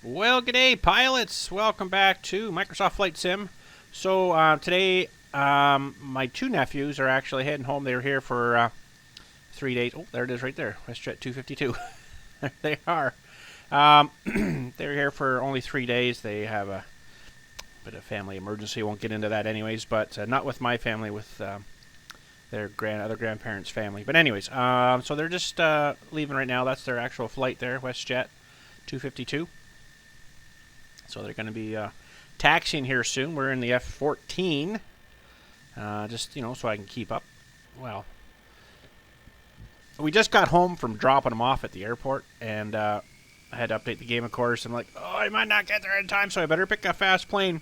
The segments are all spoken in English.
Well, g'day, pilots. Welcome back to Microsoft Flight Sim. So today, my two nephews are actually heading home. They were here for 3 days. Oh, there it is right there. WestJet 252. There they are. They were here for only 3 days. They have a bit of family emergency. Won't get into that anyways, but not with my family, with their other grandparents' family. But anyways, so they're just leaving right now. That's their actual flight there, WestJet 252. So they're going to be taxiing here soon. We're in the F-14, just, so I can keep up. Well, we just got home from dropping them off at the airport, and I had to update the game, of course. I'm like, oh, I might not get there in time, so I better pick a fast plane.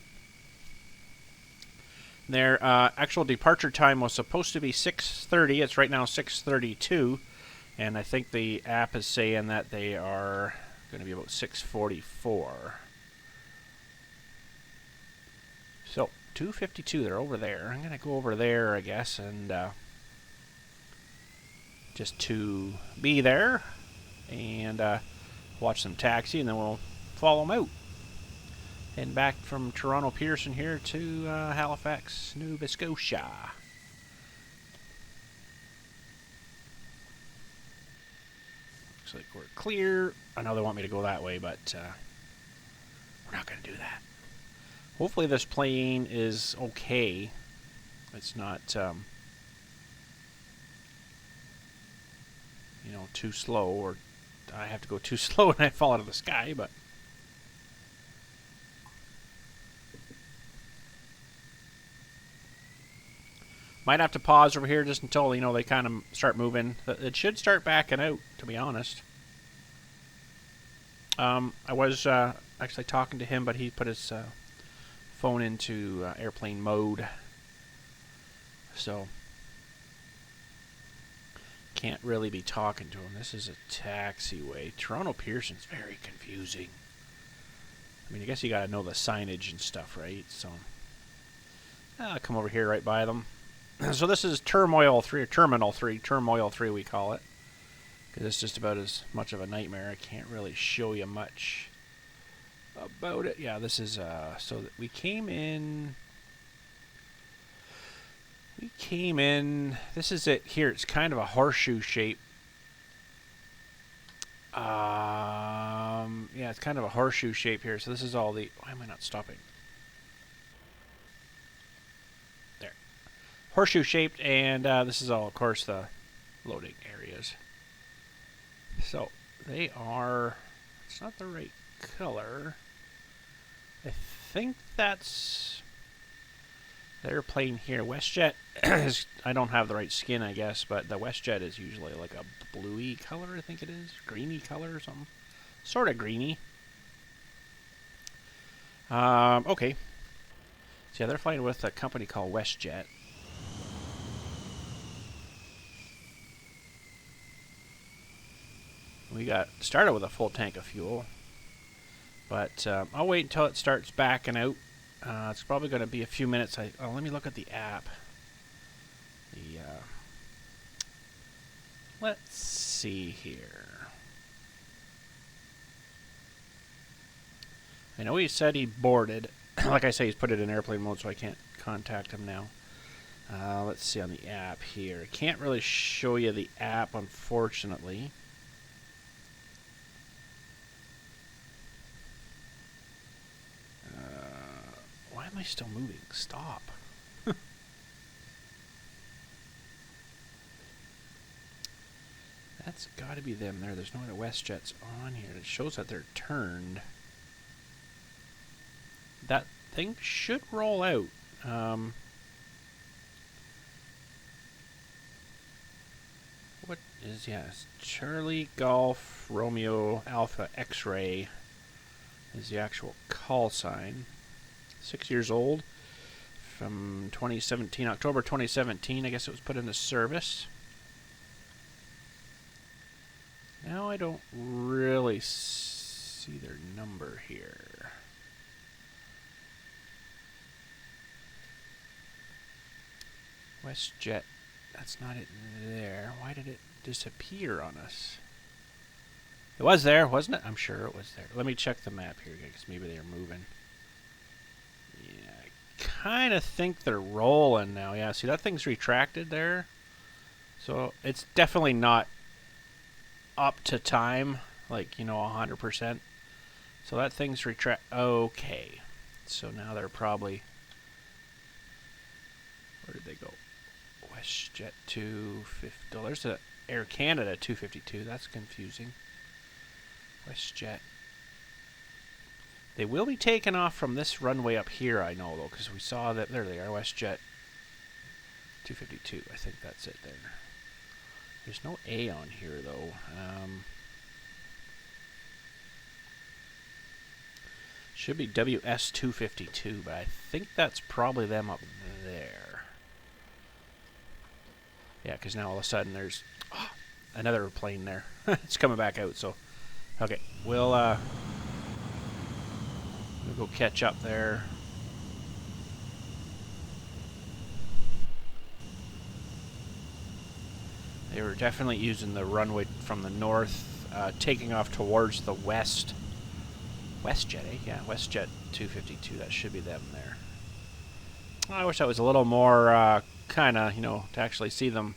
Their actual departure time was supposed to be 6:30. It's right now 6:32, and I think the app is saying that they are going to be about 6:44. So, 252, they're over there. I'm going to go over there, I guess, and just to be there and watch them taxi, and then we'll follow them out. Heading back from Toronto Pearson here to Halifax, Nova Scotia. Looks like we're clear. I know they want me to go that way, but we're not going to do that. Hopefully this plane is okay. It's not, too slow, or I have to go too slow and I fall out of the sky, but might have to pause over here just until, they kind of start moving. It should start backing out, to be honest. I was actually talking to him, but he put his phone into airplane mode, so can't really be talking to him. This is a taxiway. Toronto Pearson's very confusing. I mean, I guess you gotta know the signage and stuff, right? So I'll come over here right by them. So this is Turmoil 3, or Terminal 3, Turmoil 3 we call it, because it's just about as much of a nightmare. I can't really show you much about it. Yeah, this is so that we came in, this is it here. It's kind of a horseshoe shape. Yeah, it's kind of a horseshoe shape here. So this is all the, why am I not stopping? There. Horseshoe shaped, and this is all, of course, the loading areas. So they are, it's not the right color. I think that's their plane here. WestJet is, I don't have the right skin, I guess, but the WestJet is usually like a bluey color, I think it is. Greeny color or something. Sort of greeny. Okay. So yeah, they're flying with a company called WestJet. We got started with a full tank of fuel. But I'll wait until it starts backing out. It's probably going to be a few minutes. Let me look at the app. Let's see here. I know he said he boarded. Like I say, he's put it in airplane mode, so I can't contact him now. Let's see on the app here. I can't really show you the app, unfortunately. Why am I still moving? Stop. That's got to be them there. There's no other WestJets on here. It shows that they're turned. That thing should roll out. What is, yes, Charlie Golf Romeo Alpha X-Ray is the actual call sign. 6 years old, from 2017, October 2017, I guess it was put into service. Now I don't really see their number here. WestJet, that's not it there. Why did it disappear on us? It was there, wasn't it? I'm sure it was there. Let me check the map here, because maybe they're moving. Yeah, I kind of think they're rolling now. Yeah, see that thing's retracted there? So it's definitely not up to time, like, you know, 100%. So that thing's okay. So now they're probably... Where did they go? WestJet 250. Oh, there's a Air Canada 252. That's confusing. WestJet. They will be taken off from this runway up here, I know, though, because we saw that. There they are, WestJet 252. I think that's it there. There's no A on here, though. Should be WS 252, but I think that's probably them up there. Yeah, because now all of a sudden there's another plane there. It's coming back out, so... Okay, we'll go catch up there. They were definitely using the runway from the north, taking off towards the west. WestJet, eh? Yeah, WestJet 252. That should be them there. I wish I was a little more kind of, you know, to actually see them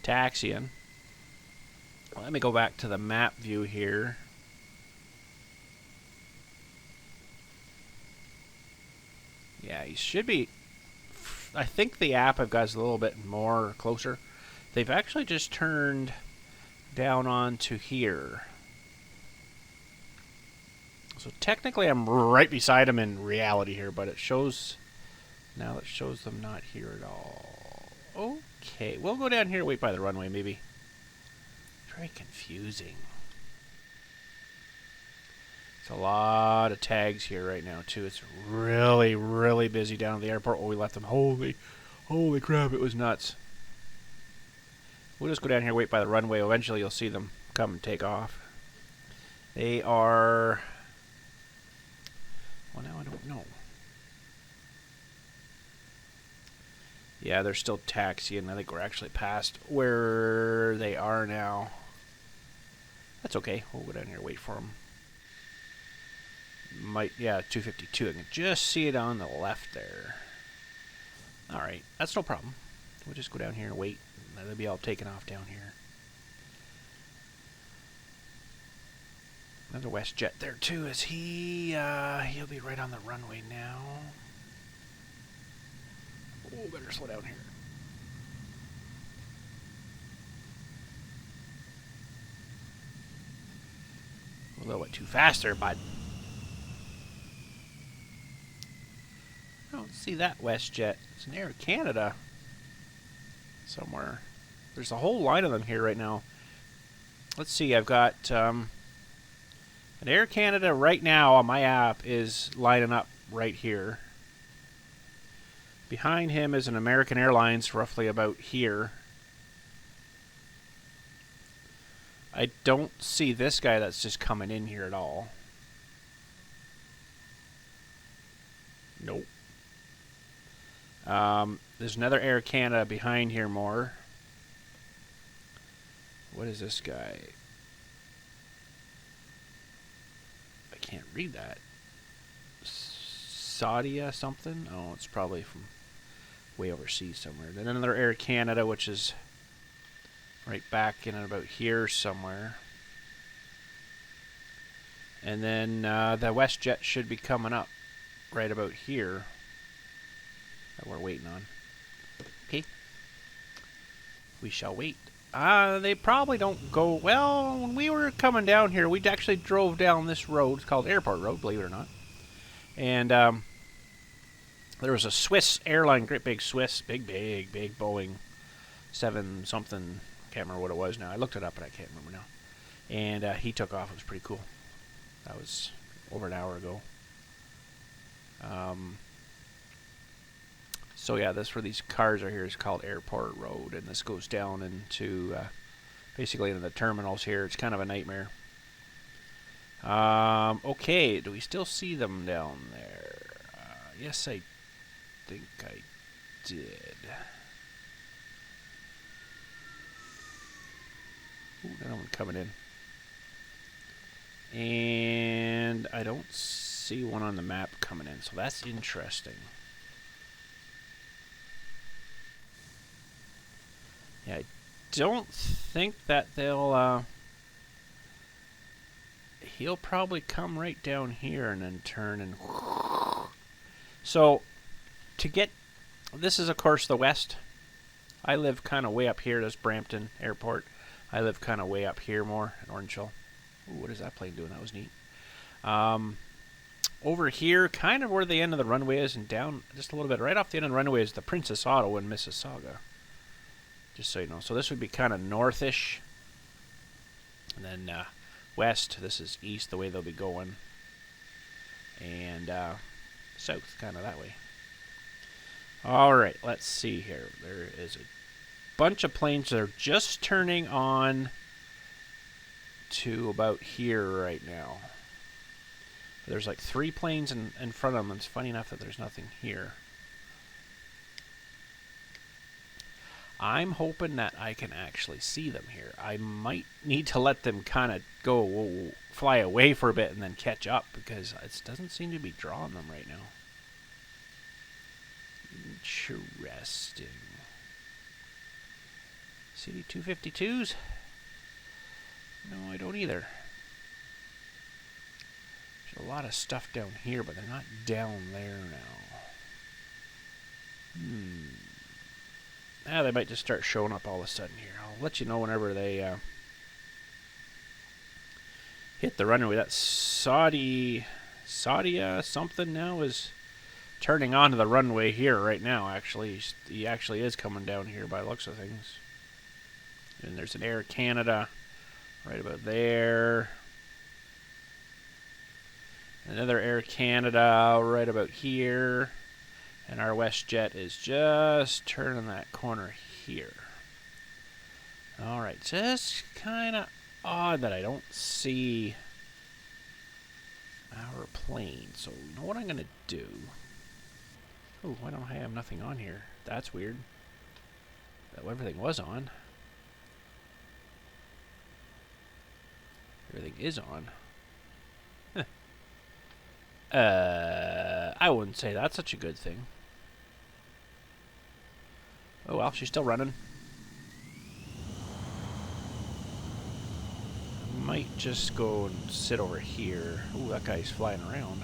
taxiing. Let me go back to the map view here. Yeah, he should be... I think the app I've got is a little bit more closer. They've actually just turned down onto here. So technically I'm right beside them in reality here, but it shows... Now it shows them not here at all. Okay, we'll go down here and wait by the runway, maybe. Very confusing. It's a lot of tags here right now, too. It's really, really busy down at the airport. Oh, we left them. Holy crap, it was nuts. We'll just go down here and wait by the runway. Eventually you'll see them come and take off. They are... Well, now I don't know. Yeah, they're still taxiing. I think we're actually past where they are now. That's okay. We'll go down here and wait for them. Yeah, 252. I can just see it on the left there. Alright, that's no problem. We'll just go down here and wait. They'll be all taken off down here. Another WestJet there too. Is he? He'll be right on the runway now. Oh, better slow down here. A little bit too fast there, bud. I don't see that WestJet. It's an Air Canada somewhere. There's a whole line of them here right now. Let's see, I've got an Air Canada right now on my app is lining up right here. Behind him is an American Airlines roughly about here. I don't see this guy that's just coming in here at all. Nope. There's another Air Canada behind here more. What is this guy? I can't read that. Saudia something? Oh, it's probably from way overseas somewhere. Then another Air Canada, which is right back in about here somewhere. And then the WestJet should be coming up right about here that we're waiting on. Okay. We shall wait. They probably don't go... Well, when we were coming down here, we actually drove down this road. It's called Airport Road, believe it or not. And there was a Swiss airline, great big Swiss, big Boeing 7-something. Can't remember what it was now. I looked it up, but I can't remember now. And he took off. It was pretty cool. That was over an hour ago. So yeah, this where these cars are here is called Airport Road, and this goes down into basically into the terminals here. It's kind of a nightmare. Okay, do we still see them down there? Yes, I think I did. Ooh, another one coming in. And I don't see one on the map coming in, so that's interesting. Yeah, I don't think that they'll, he'll probably come right down here and then turn and... So, to get... This is, of course, the west. I live kind of way up here. That's Brampton Airport. I live kind of way up here more in Orangeville. Ooh, what is that plane doing? That was neat. Over here, kind of where the end of the runway is, and down just a little bit, right off the end of the runway is the Princess Auto in Mississauga. Just so you know. So this would be kind of northish. And then west, this is east, the way they'll be going. And south, kind of that way. Alright, let's see here. There is a bunch of planes that are just turning on to about here right now. There's like 3 planes in front of them. It's funny enough that there's nothing here. I'm hoping that I can actually see them here. I might need to let them kind of go fly away for a bit and then catch up, because it doesn't seem to be drawing them right now. Interesting. CD-252s? No, I don't either. There's a lot of stuff down here, but they're not down there now. They might just start showing up all of a sudden here. I'll let you know whenever they hit the runway. That Saudia something now is turning onto the runway here right now, actually. He actually is coming down here by the looks of things. And there's an Air Canada right about there. Another Air Canada right about here. And our WestJet is just turning that corner here. Alright, just kind of odd that I don't see our plane. So, you know what I'm going to do? Oh, why don't I have nothing on here? That's weird. That everything was on. Everything is on. I wouldn't say that's such a good thing. Oh well, she's still running. Might just go and sit over here. Ooh, that guy's flying around.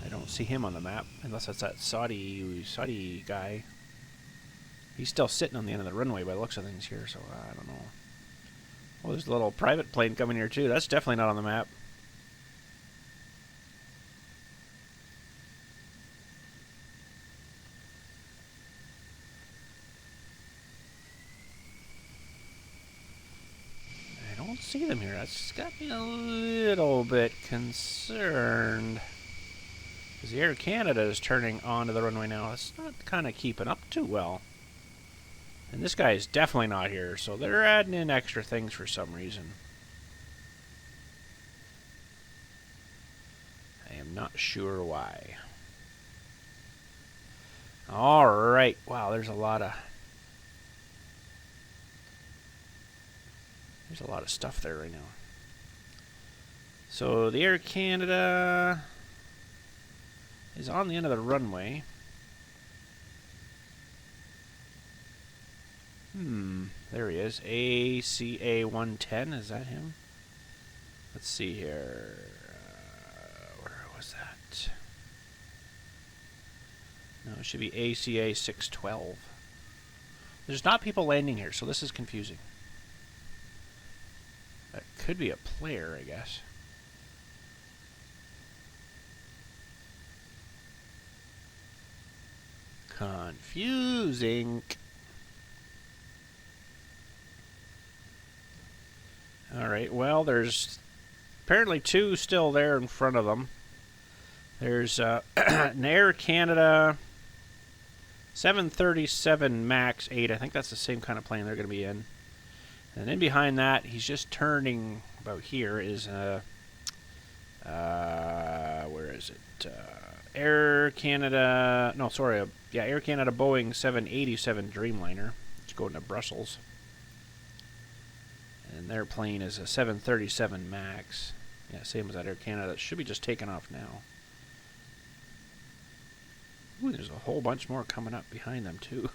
I don't see him on the map, unless that's that Saudi guy. He's still sitting on the end of the runway by the looks of things here, so I don't know. Oh, there's a little private plane coming here too. That's definitely not on the map. I don't see them here. That's got me a little bit concerned. Because the Air Canada is turning onto the runway now. It's not kind of keeping up too well. And this guy is definitely not here, so they're adding in extra things for some reason. I am not sure why. Alright, wow, there's a lot of stuff there right now. So the Air Canada is on the end of the runway. There he is. ACA 110, is that him? Let's see here. Where was that? No, it should be ACA 612. There's not people landing here, so this is confusing. That could be a player, I guess. Confusing. Alright, well, there's apparently 2 still there in front of them. There's an Air Canada 737 MAX 8. I think that's the same kind of plane they're going to be in. And then behind that, he's just turning about here, is where is it? Air Canada, no, sorry, yeah, Air Canada Boeing 787 Dreamliner. It's going to Brussels. And their plane is a 737 MAX. Yeah, same as that Air Canada. It should be just taking off now. Ooh, there's a whole bunch more coming up behind them, too.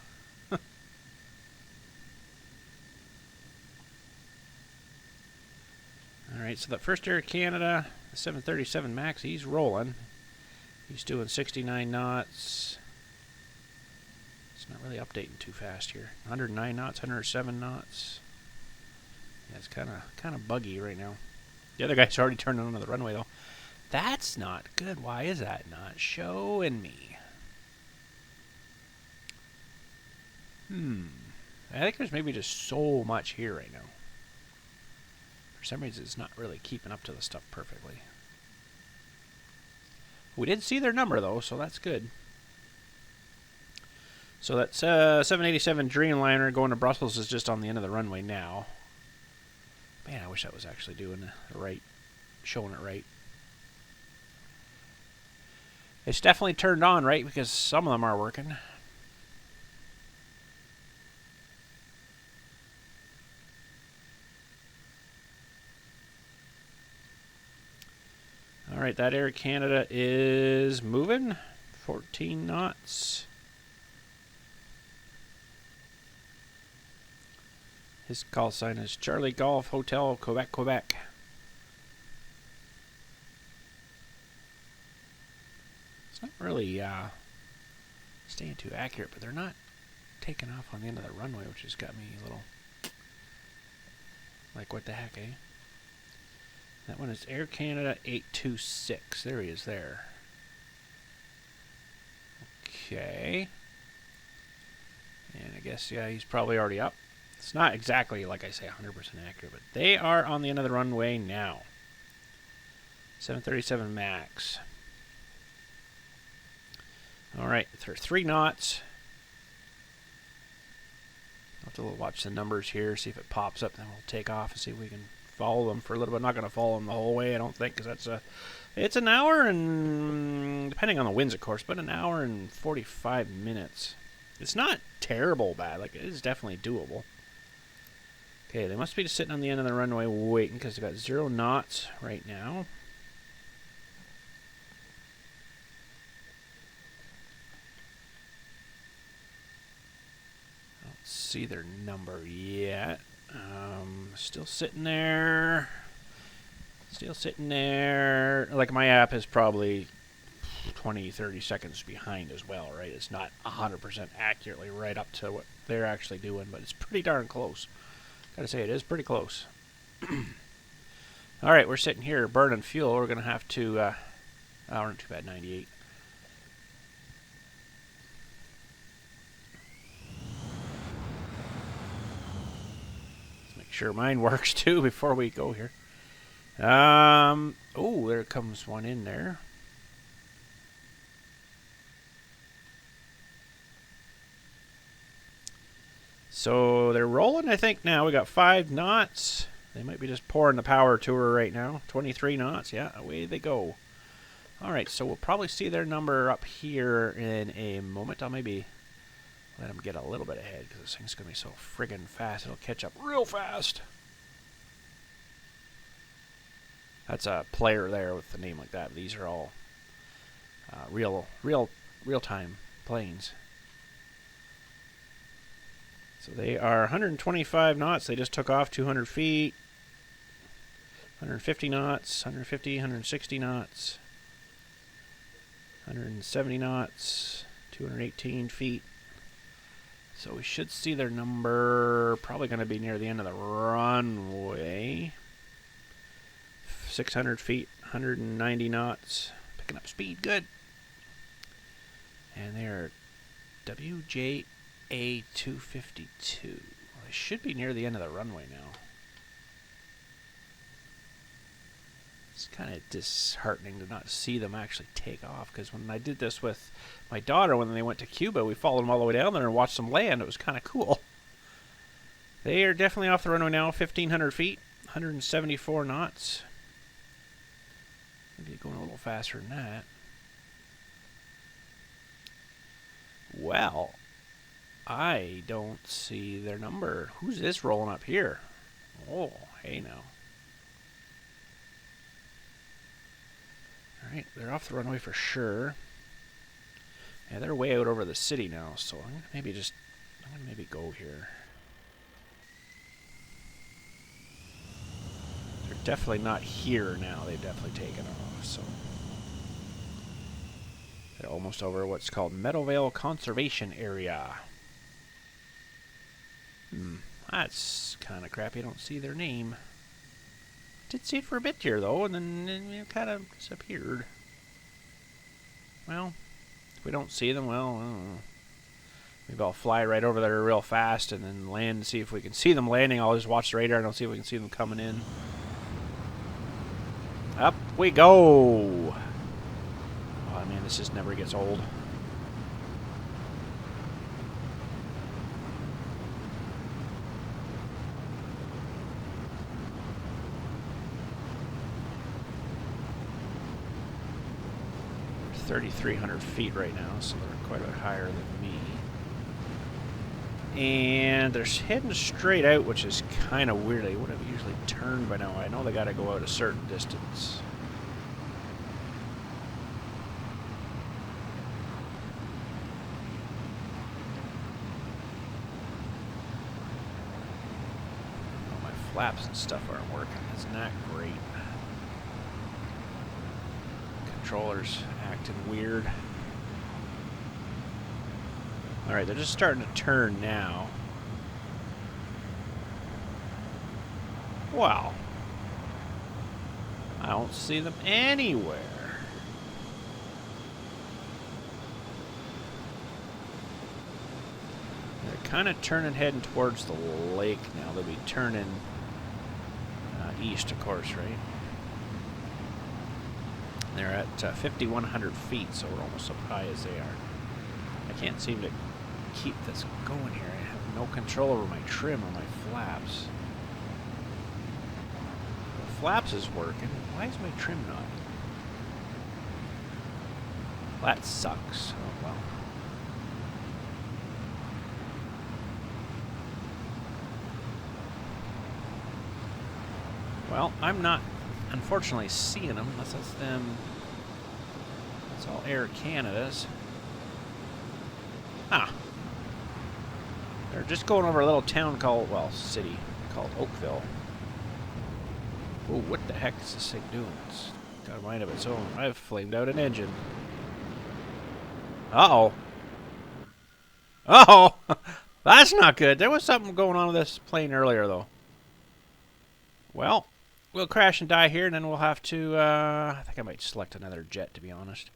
Alright, so that first Air Canada, the 737 MAX, he's rolling. He's doing 69 knots. It's not really updating too fast here. 109 knots, 107 knots. Yeah, it's kind of buggy right now. The other guy's already turned onto the runway, though. That's not good. Why is that not showing me? I think there's maybe just so much here right now. For some reason, it's not really keeping up to the stuff perfectly. We did see their number, though, so that's good. So that 787 Dreamliner going to Brussels is just on the end of the runway now. Man, I wish that was actually doing the right, showing it right. It's definitely turned on, right? Because some of them are working. Alright, that Air Canada is moving. 14 knots. His call sign is Charlie Golf Hotel, Quebec, Quebec. It's not really staying too accurate, but they're not taking off on the end of the runway, which has got me a little like, what the heck, eh? That one is Air Canada 826. There he is there. Okay. And I guess, yeah, he's probably already up. It's not exactly, like I say, 100% accurate, but they are on the end of the runway now. 737 MAX. All right, they're 3 knots. I'll have to watch the numbers here, see if it pops up, then we'll take off and see if we can follow them for a little bit. I'm not going to follow them the whole way, I don't think, because it's an hour and, depending on the winds, of course, but an hour and 45 minutes. It's not terrible bad. Like, it is definitely doable. Okay, they must be just sitting on the end of the runway waiting, because they've got 0 knots right now. I don't see their number yet. Still sitting there. Still sitting there. Like, my app is probably 20, 30 seconds behind as well, right? It's not 100% accurately right up to what they're actually doing, but it's pretty darn close. Gotta say, it is pretty close. Alright, we're sitting here burning fuel. We're gonna have to, oh, we're not too bad, 98. Sure mine works too before we go here. Oh, there comes one in there. So they're rolling, I think, now. We got 5 knots. They might be just pouring the power to her right now. 23 knots. Yeah, away they go. All right, so we'll probably see their number up here in a moment. I'll maybe let them get a little bit ahead because this thing's going to be so friggin' fast. It'll catch up real fast. That's a player there with a name like that. These are all real-time planes. So they are 125 knots. They just took off 200 feet. 150 knots, 150, 160 knots. 170 knots, 218 feet. So we should see their number probably going to be near the end of the runway. 600 feet, 190 knots. Picking up speed, good. And they're WJA 252. Well, they should be near the end of the runway now. It's kind of disheartening to not see them actually take off, because when I did this with my daughter when they went to Cuba, we followed them all the way down there and watched them land. It was kind of cool. They are definitely off the runway now, 1,500 feet, 174 knots. Maybe going a little faster than that. Well, I don't see their number. Who's this rolling up here? Oh, Hey now. Alright, they're off the runway for sure. Yeah, they're way out over the city now, so I'm gonna maybe go here. They're definitely not here now. They've definitely taken off, so they're almost over what's called Meadowvale Conservation Area. That's kind of crappy. I don't see their name. Did see it for a bit here, though, and then it kind of disappeared. Well, if we don't see them, well, I don't know. Maybe I'll fly right over there real fast and then land and see if we can see them landing. I'll just watch the radar and I'll see if we can see them coming in. Up we go! Oh, man, this just never gets old. They're 3,300 feet right now, so they're quite a bit higher than me. And they're heading straight out, which is kind of weird. They would have usually turned by now. I know they got to go out a certain distance. Oh, my flaps and stuff aren't working. It's not great. Controller's acting weird. Alright, they're just starting to turn now. Wow. I don't see them anywhere. They're kind of turning, heading towards the lake now. They'll be turning east, of course, right? They're at 5,100 feet, so we're almost as high as they are. I can't seem to keep this going here. I have no control over my trim or my flaps. The flaps is working. Why is my trim not? That sucks. Oh well. Well, I'm not unfortunately seeing them unless that's them. That's all Air Canada's. Ah. They're just going over a little town called, well, city called Oakville. Oh, what the heck is this thing doing? It's got a mind of its own. I've flamed out an engine. Uh-oh. Uh-oh. That's not good. There was something going on with this plane earlier, though. Well, we'll crash and die here, and then we'll have to, I think I might select another jet, to be honest.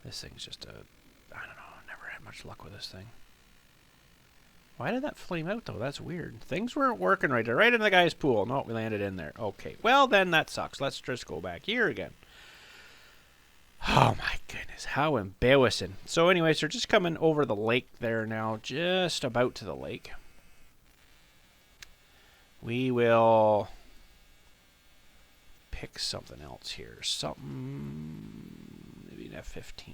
This thing's just a, I don't know. Never had much luck with this thing. Why did that flame out, though? That's weird. Things weren't working right there. Right in the guy's pool. No, we landed in there. Okay. Well, then that sucks. Let's just go back here again. Oh, my goodness. How embarrassing. So, anyways, they're just coming over the lake there now. Just about to the lake. We will pick something else here. Something... maybe an F-15.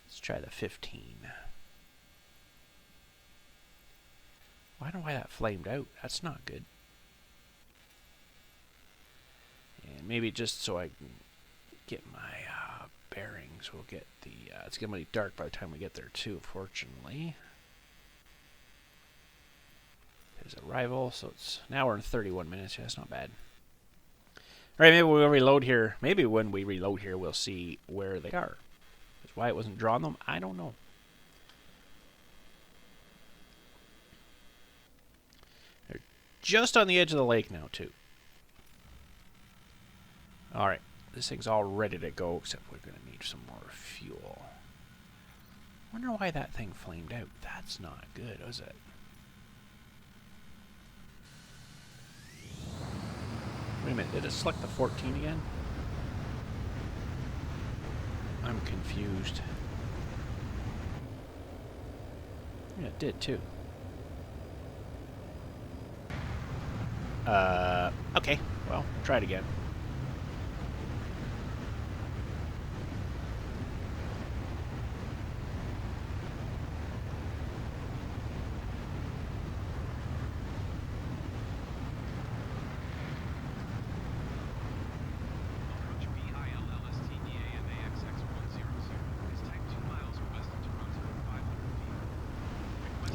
Let's try the 15. I don't know why that flamed out. That's not good. And maybe just so I can get my bearings, we'll get the... it's going to be dark by the time we get there, too, fortunately. There's arrival, so it's an hour and 31 minutes. Yeah, that's not bad. Alright, maybe we'll reload here. Maybe when we reload here, we'll see where they are. That's why it wasn't drawing them. I don't know. They're just on the edge of the lake now, too. Alright, this thing's all ready to go, except we're going to need some more fuel. Wonder why that thing flamed out. That's not good, is it? Wait a minute, did it select the 14 again? I'm confused. Yeah, it did too. Okay, well, try it again.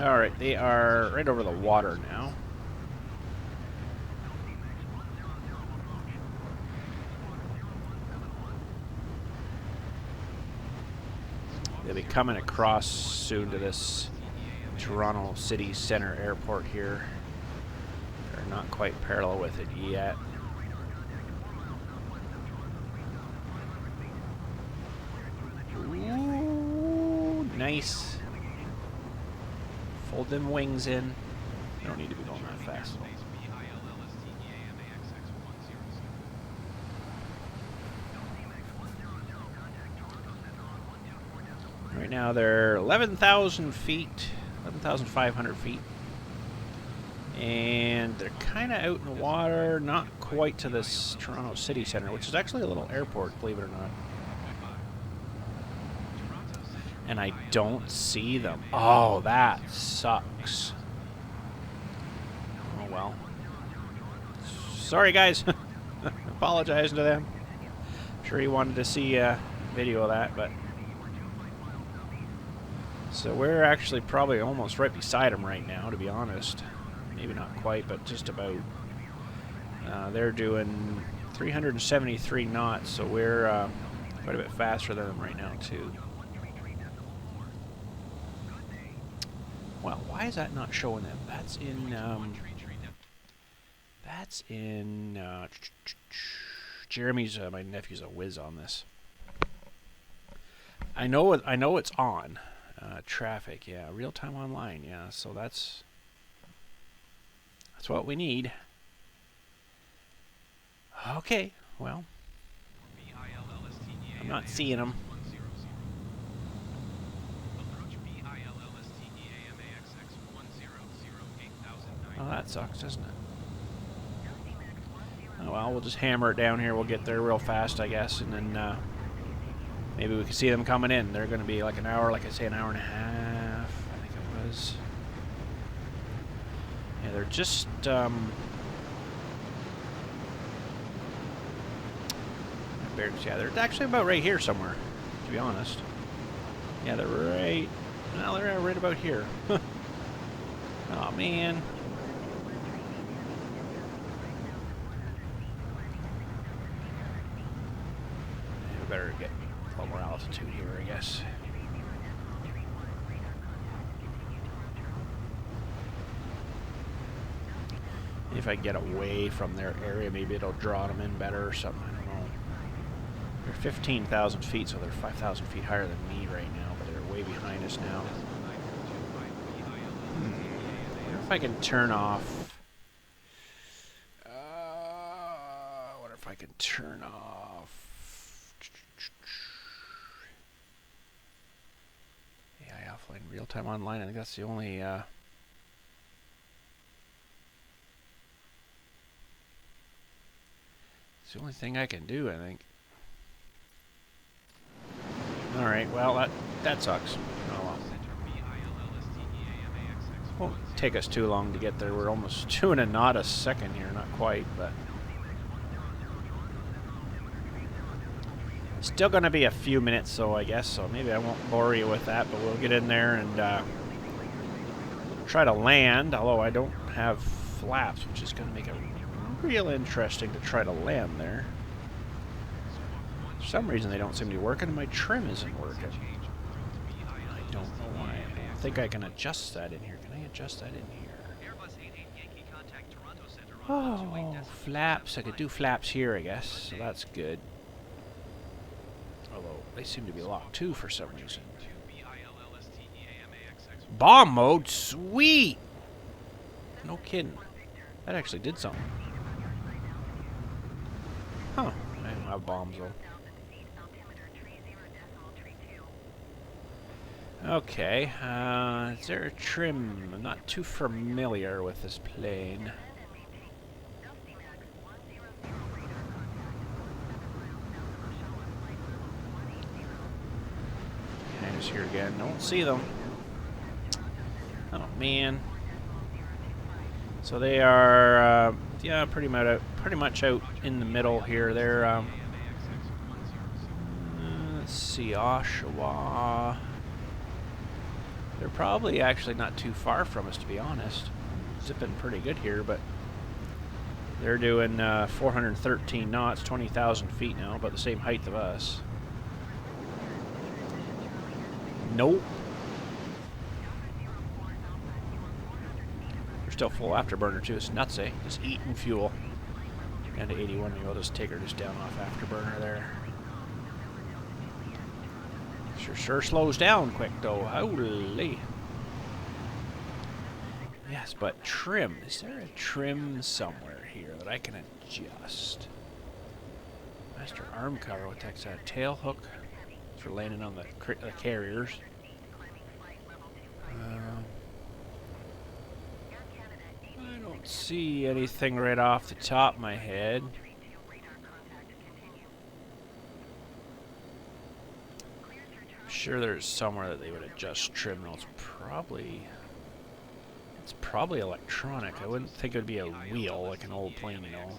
Alright, they are right over the water now. They'll be coming across soon to this Toronto City Centre Airport here. They're not quite parallel with it yet. Ooh, nice. Fold them wings in. You don't need to be going that fast. Right now they're 11,000 feet, 11,500 feet. And they're kind of out in the water, not quite to this Toronto City Centre, which is actually a little airport, believe it or not. And I don't see them. Oh, that sucks. Oh, well. Sorry, guys. Apologizing to them. I'm sure you wanted to see a video of that, but... So we're actually probably almost right beside them right now, to be honest. Maybe not quite, but just about. They're doing 373 knots, so we're quite a bit faster than them right now, too. Well, why is that not showing them? That's in Jeremy's. My nephew's a whiz on this. I know it's on. Traffic, yeah, real-time online, yeah. So that's what we need. Okay, well, I'm not seeing them. Oh, that sucks, doesn't it? Oh, well, we'll just hammer it down here. We'll get there real fast, I guess, and then maybe we can see them coming in. They're going to be like an hour, like I say, an hour and a half, I think it was. Yeah, they're just, yeah, they're actually about right here somewhere, to be honest. Yeah, they're right, well, they're right about here. Oh, man. We better get a little more altitude here, I guess. If I get away from their area, maybe it'll draw them in better or something. I don't know. They're 15,000 feet, so they're 5,000 feet higher than me right now, but they're way behind us now. I wonder if I can turn off. I wonder if I can turn off. AI offline, real-time online. I think that's the only. It's the only thing I can do, I think. Alright, well, that sucks. Oh well. Won't take us too long to get there. We're almost doing a knot a second here, not quite, but... Still going to be a few minutes, so I guess, so maybe I won't bore you with that, but we'll get in there and try to land, although I don't have flaps, which is going to make it real interesting to try to land there. For some reason they don't seem to be working, and my trim isn't working. I don't know why. I don't think I can adjust that in here. Can I adjust that in here? Oh, flaps. I could do flaps here, I guess, so that's good. Although, they seem to be locked too for some reason. Bomb mode? Sweet! No kidding. That actually did something. Huh. I don't have bombs though. Okay. Is there a trim? I'm not too familiar with this plane. Hangs here again. Don't see them. Oh man. So they are, yeah, pretty much out in the middle here. They're, let's see, Oshawa. They're probably actually not too far from us, to be honest. Zipping pretty good here, but they're doing 413 knots, 20,000 feet now, about the same height of us. Nope. They're still full afterburner too. It's nuts, eh? Just eating fuel. Down to 81. Maybe I'll just take her just down off afterburner there. Sure slows down quick though. Holy. Yes, but trim. Is there a trim somewhere here that I can adjust? Master arm cover. What the heck's that? Tail hook for landing on the carriers. I don't see anything right off the top of my head. I'm sure there's somewhere that they would adjust trim. No, it's probably electronic. I wouldn't think it would be a wheel like an old plane, you know.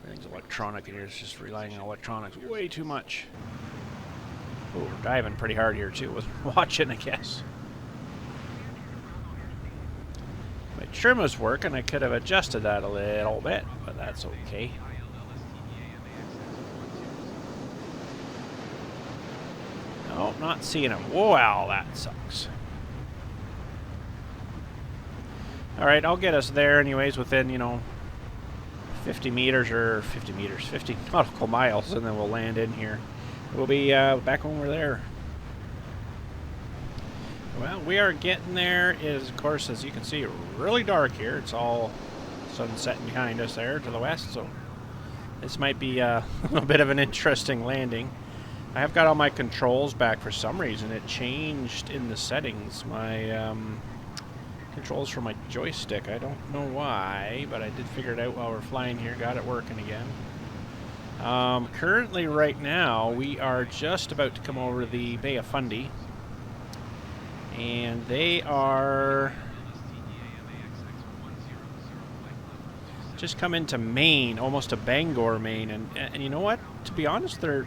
Everything's electronic and you're just relying on electronics way too much. Oh, we're diving pretty hard here too. Wasn't watching, I guess. My trim was working. I could have adjusted that a little bit, but that's okay. Oh, not seeing him. Wow, that sucks. Alright, I'll get us there anyways within, you know, 50 nautical miles, and then we'll land in here. We'll be back when we're there. Well, we are getting there. It is, of course, as you can see, really dark here. It's all sunsetting behind us there to the west, so this might be a little bit of an interesting landing. I have got all my controls back for some reason. It changed in the settings. My controls for my joystick. I don't know why, but I did figure it out while we're flying here. Got it working again. Currently, right now, we are just about to come over the Bay of Fundy. And they are just come into Maine, almost to Bangor, Maine. And you know what? To be honest, they're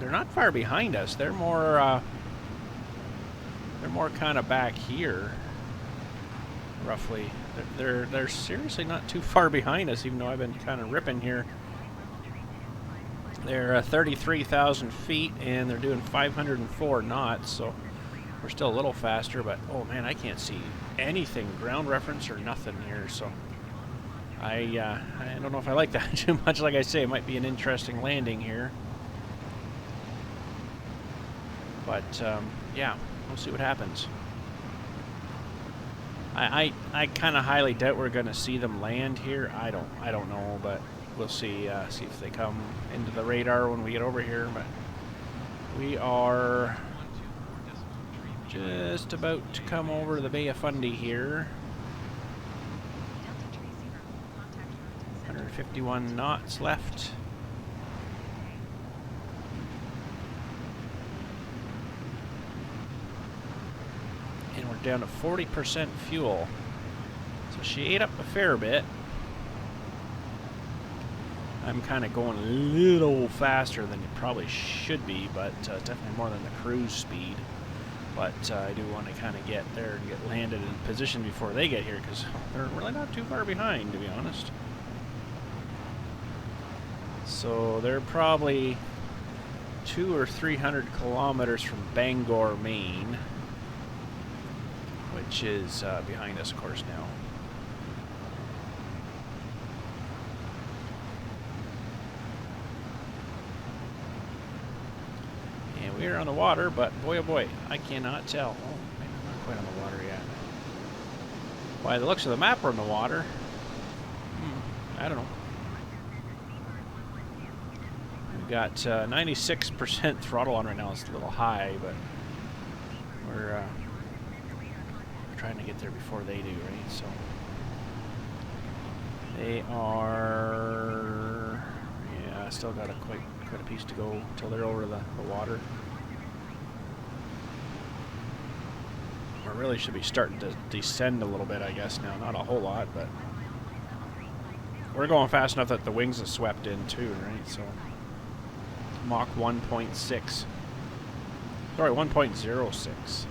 not far behind us. They're more kind of back here, roughly. They're seriously not too far behind us, even though I've been kind of ripping here. They're 33,000 feet, and they're doing 504 knots, so we're still a little faster, but oh man, I can't see anything, ground reference or nothing here, so I don't know if I like that too much. Like I say, it might be an interesting landing here. But yeah, we'll see what happens. I kind of highly doubt we're going to see them land here. I don't know, but we'll see if they come into the radar when we get over here. But we are just about to come over the Bay of Fundy here. 151 knots left. And we're down to 40% fuel. So she ate up a fair bit. I'm kind of going a little faster than it probably should be, but definitely more than the cruise speed. But I do want to kind of get there and get landed in position before they get here, because they're really not too far behind, to be honest. So they're probably 200 or 300 kilometers from Bangor, Maine, which is behind us, of course, now. And we are on the water, but boy oh boy, I cannot tell. Oh, maybe I'm not quite on the water yet. By the looks of the map, we're in the water. I don't know. We've got 96% throttle on right now. It's a little high, but we're trying to get there before they do, right? So they are, yeah, still got quite a piece to go until they're over the water. We really should be starting to descend a little bit, I guess, now. Not a whole lot, but we're going fast enough that the wings have swept in too, right? So Mach 1.6. Sorry, 1.06.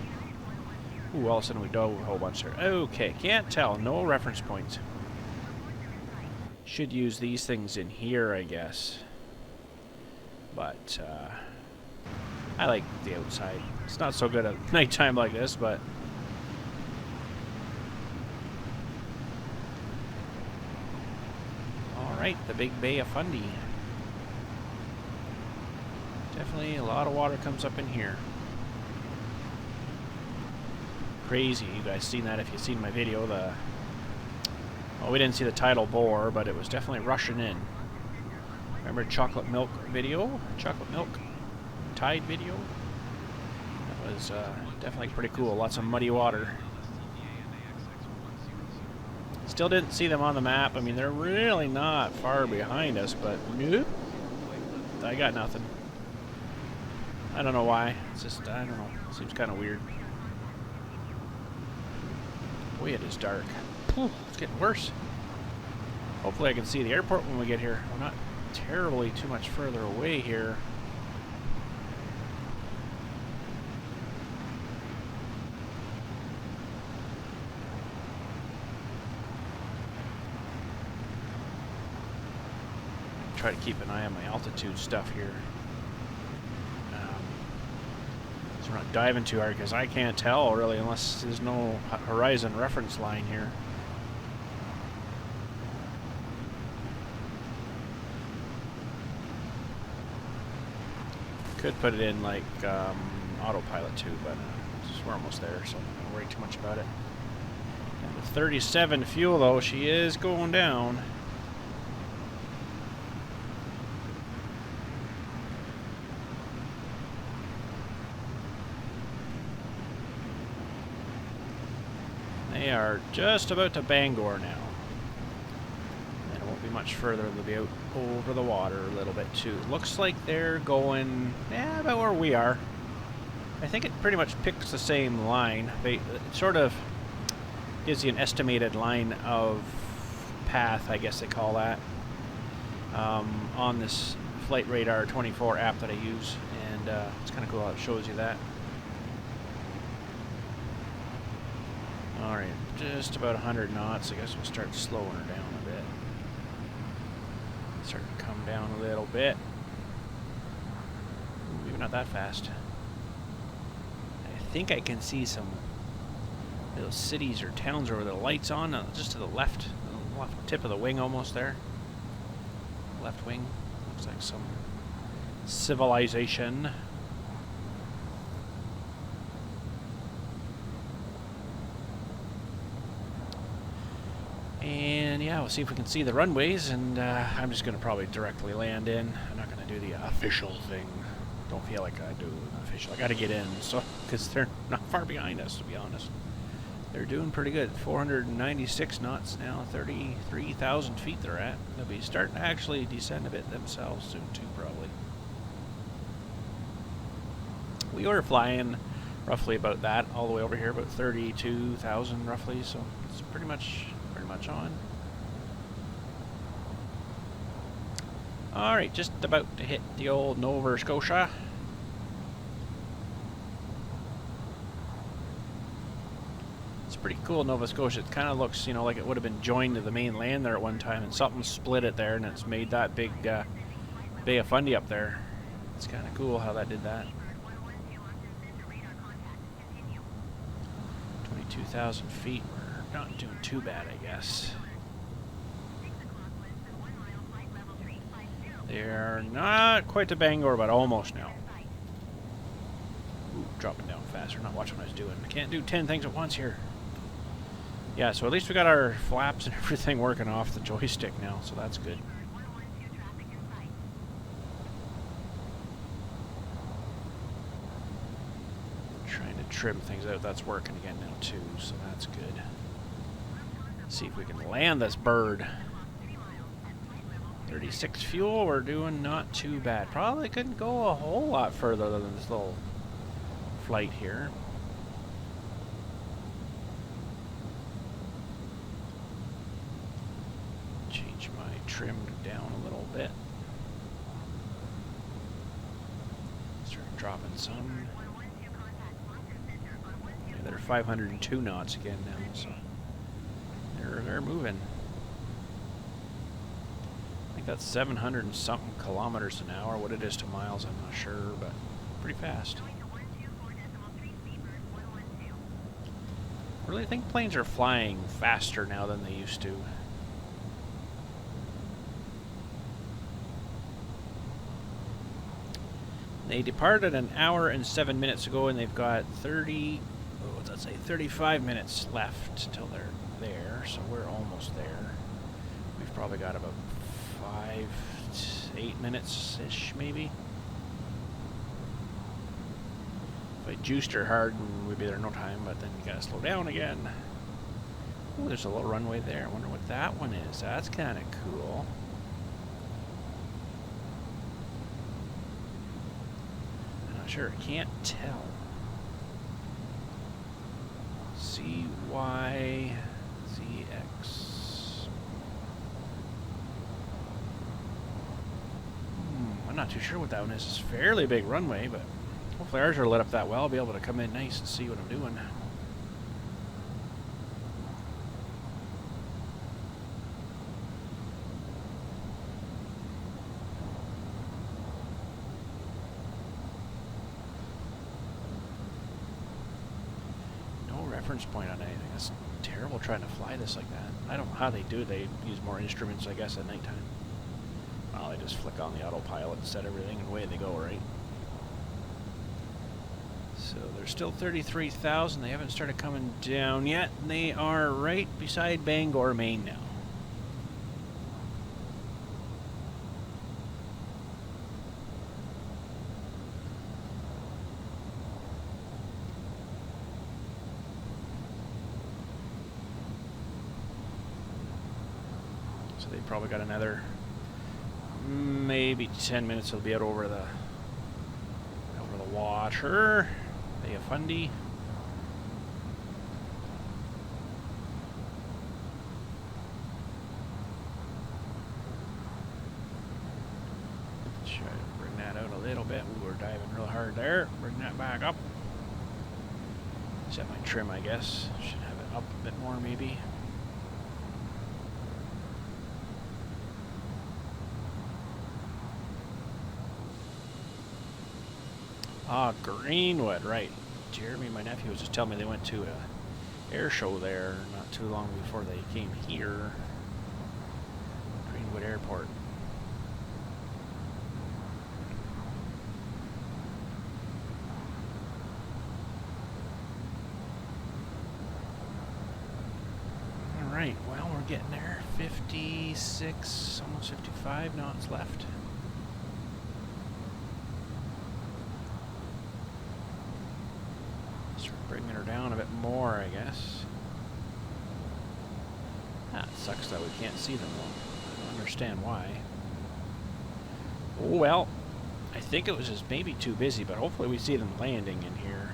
Ooh, all of a sudden we dove a whole bunch there. Okay, can't tell. No reference points. Should use these things in here, I guess. But, I like the outside. It's not so good at nighttime like this, but... Alright, the Big Bay of Fundy. Definitely a lot of water comes up in here. Crazy. You guys seen that if you've seen my video. Well, we didn't see the tidal bore, but it was definitely rushing in. Remember chocolate milk video? Chocolate milk tide video? That was definitely pretty cool. Lots of muddy water. Still didn't see them on the map. I mean, they're really not far behind us, but nope. I got nothing. I don't know why. It's just, I don't know. It seems kind of weird. Boy, it is dark. Whew, it's getting worse. Hopefully I can see the airport when we get here. We're not terribly too much further away here. Try to keep an eye on my altitude stuff here. So we're not diving too hard because I can't tell really unless there's no horizon reference line here. Could put it in like autopilot too, but we're almost there, so I'm not going to worry too much about it. And with 37 fuel though, she is going down. They are just about to Bangor now. And it won't be much further. They'll be out over the water a little bit too. Looks like they're going about where we are. I think it pretty much picks the same line. It sort of gives you an estimated line of path, I guess they call that, on this Flight Radar 24 app that I use. And it's kind of cool how it shows you that. Alright, just about 100 knots. I guess we'll start slowing her down a bit. Start to come down a little bit. Ooh, maybe not that fast. I think I can see some little cities or towns where the light's on, just to the left tip of the wing almost there. Left wing. Looks like some civilization. And yeah, we'll see if we can see the runways, and I'm just going to probably directly land in. I'm not going to do the official thing. Don't feel like I do official. I got to get in, so because they're not far behind us, to be honest. They're doing pretty good. 496 knots now, 33,000 feet they're at. They'll be starting to actually descend a bit themselves soon too, probably. We were flying roughly about that all the way over here, about 32,000 roughly, so it's pretty much on. Alright, just about to hit the old Nova Scotia. It's pretty cool, Nova Scotia. It kind of looks, you know, like it would have been joined to the main land there at one time, and something split it there, and it's made that big Bay of Fundy up there. It's kind of cool how that did that. 22,000 feet. Not doing too bad, I guess. They're not quite to Bangor, but almost now. Ooh, dropping down faster. Not watching what I was doing. I can't do 10 things at once here. Yeah, so at least we got our flaps and everything working off the joystick now, so that's good. Trying to trim things out. That's working again now too, so that's good. See if we can land this bird. 36 fuel, we're doing not too bad. Probably couldn't go a whole lot further than this little flight here. Change my trim down a little bit. Start dropping some. They're 502 knots again now, so they're moving. I think that's 700 and something kilometers an hour. What it is to miles, I'm not sure, but pretty fast. I really think planes are flying faster now than they used to. They departed an hour and 7 minutes ago, and they've got 35 minutes left till they're there, so we're almost there. We've probably got about 5 to 8 minutes-ish, maybe. If I juiced her hard, we'd be there in no time, but then you gotta slow down again. Ooh, there's a little runway there. I wonder what that one is. That's kind of cool. Sure, can't tell. CYZX. I'm not too sure what that one is. It's a fairly big runway, but hopefully ours are lit up that well. I'll be able to come in nice and see what I'm doing. Reference point on anything. It's terrible trying to fly this like that. I don't know how they do it. They use more instruments, I guess, at nighttime. Well, they just flick on the autopilot and set everything, and away they go, right? So they're still 33,000. They haven't started coming down yet. They are right beside Bangor, Maine now. They probably got another maybe 10 minutes. They'll be out over the water. Bay of Fundy. Try to bring that out a little bit. Ooh, we're diving real hard there. Bring that back up. Set my trim, I guess. Should have it up a bit more, maybe. Ah, Greenwood, right. Jeremy, my nephew, was just telling me they went to a air show there not too long before they came here. Greenwood Airport. Alright, well, we're getting there. 56, almost 55 knots left. Bringing her down a bit more, I guess. Ah, it sucks that we can't see them though. I don't understand why. Oh well, I think it was just maybe too busy, but hopefully we see them landing in here.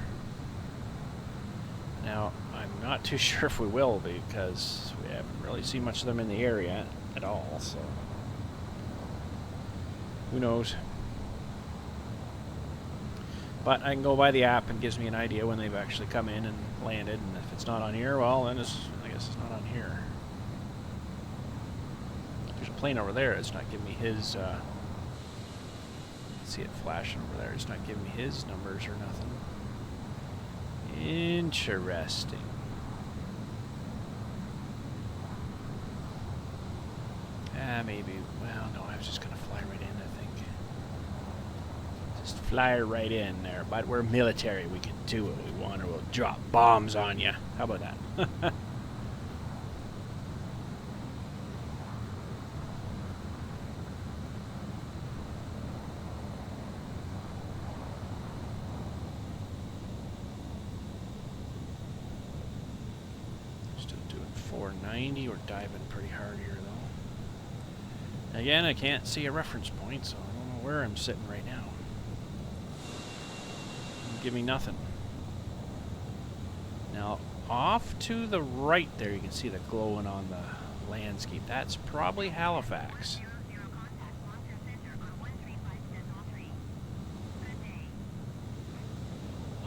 Now, I'm not too sure if we will, because we haven't really seen much of them in the area at all, so who knows. But I can go by the app and it gives me an idea when they've actually come in and landed, and if it's not on here, well, then I guess it's not on here. There's a plane over there. It's not giving me his, see it flashing over there. It's not giving me his numbers or nothing. Interesting. Maybe, well, no, I was just going to fly right in, I think. Just fly right in there. But we're military. We can do what we want, or we'll drop bombs on you. How about that? Still doing 490. We're diving pretty hard here, though. Again, I can't see a reference point, so I don't know where I'm sitting right now. Give me nothing. Now, off to the right there, you can see the glowing on the landscape. That's probably Halifax.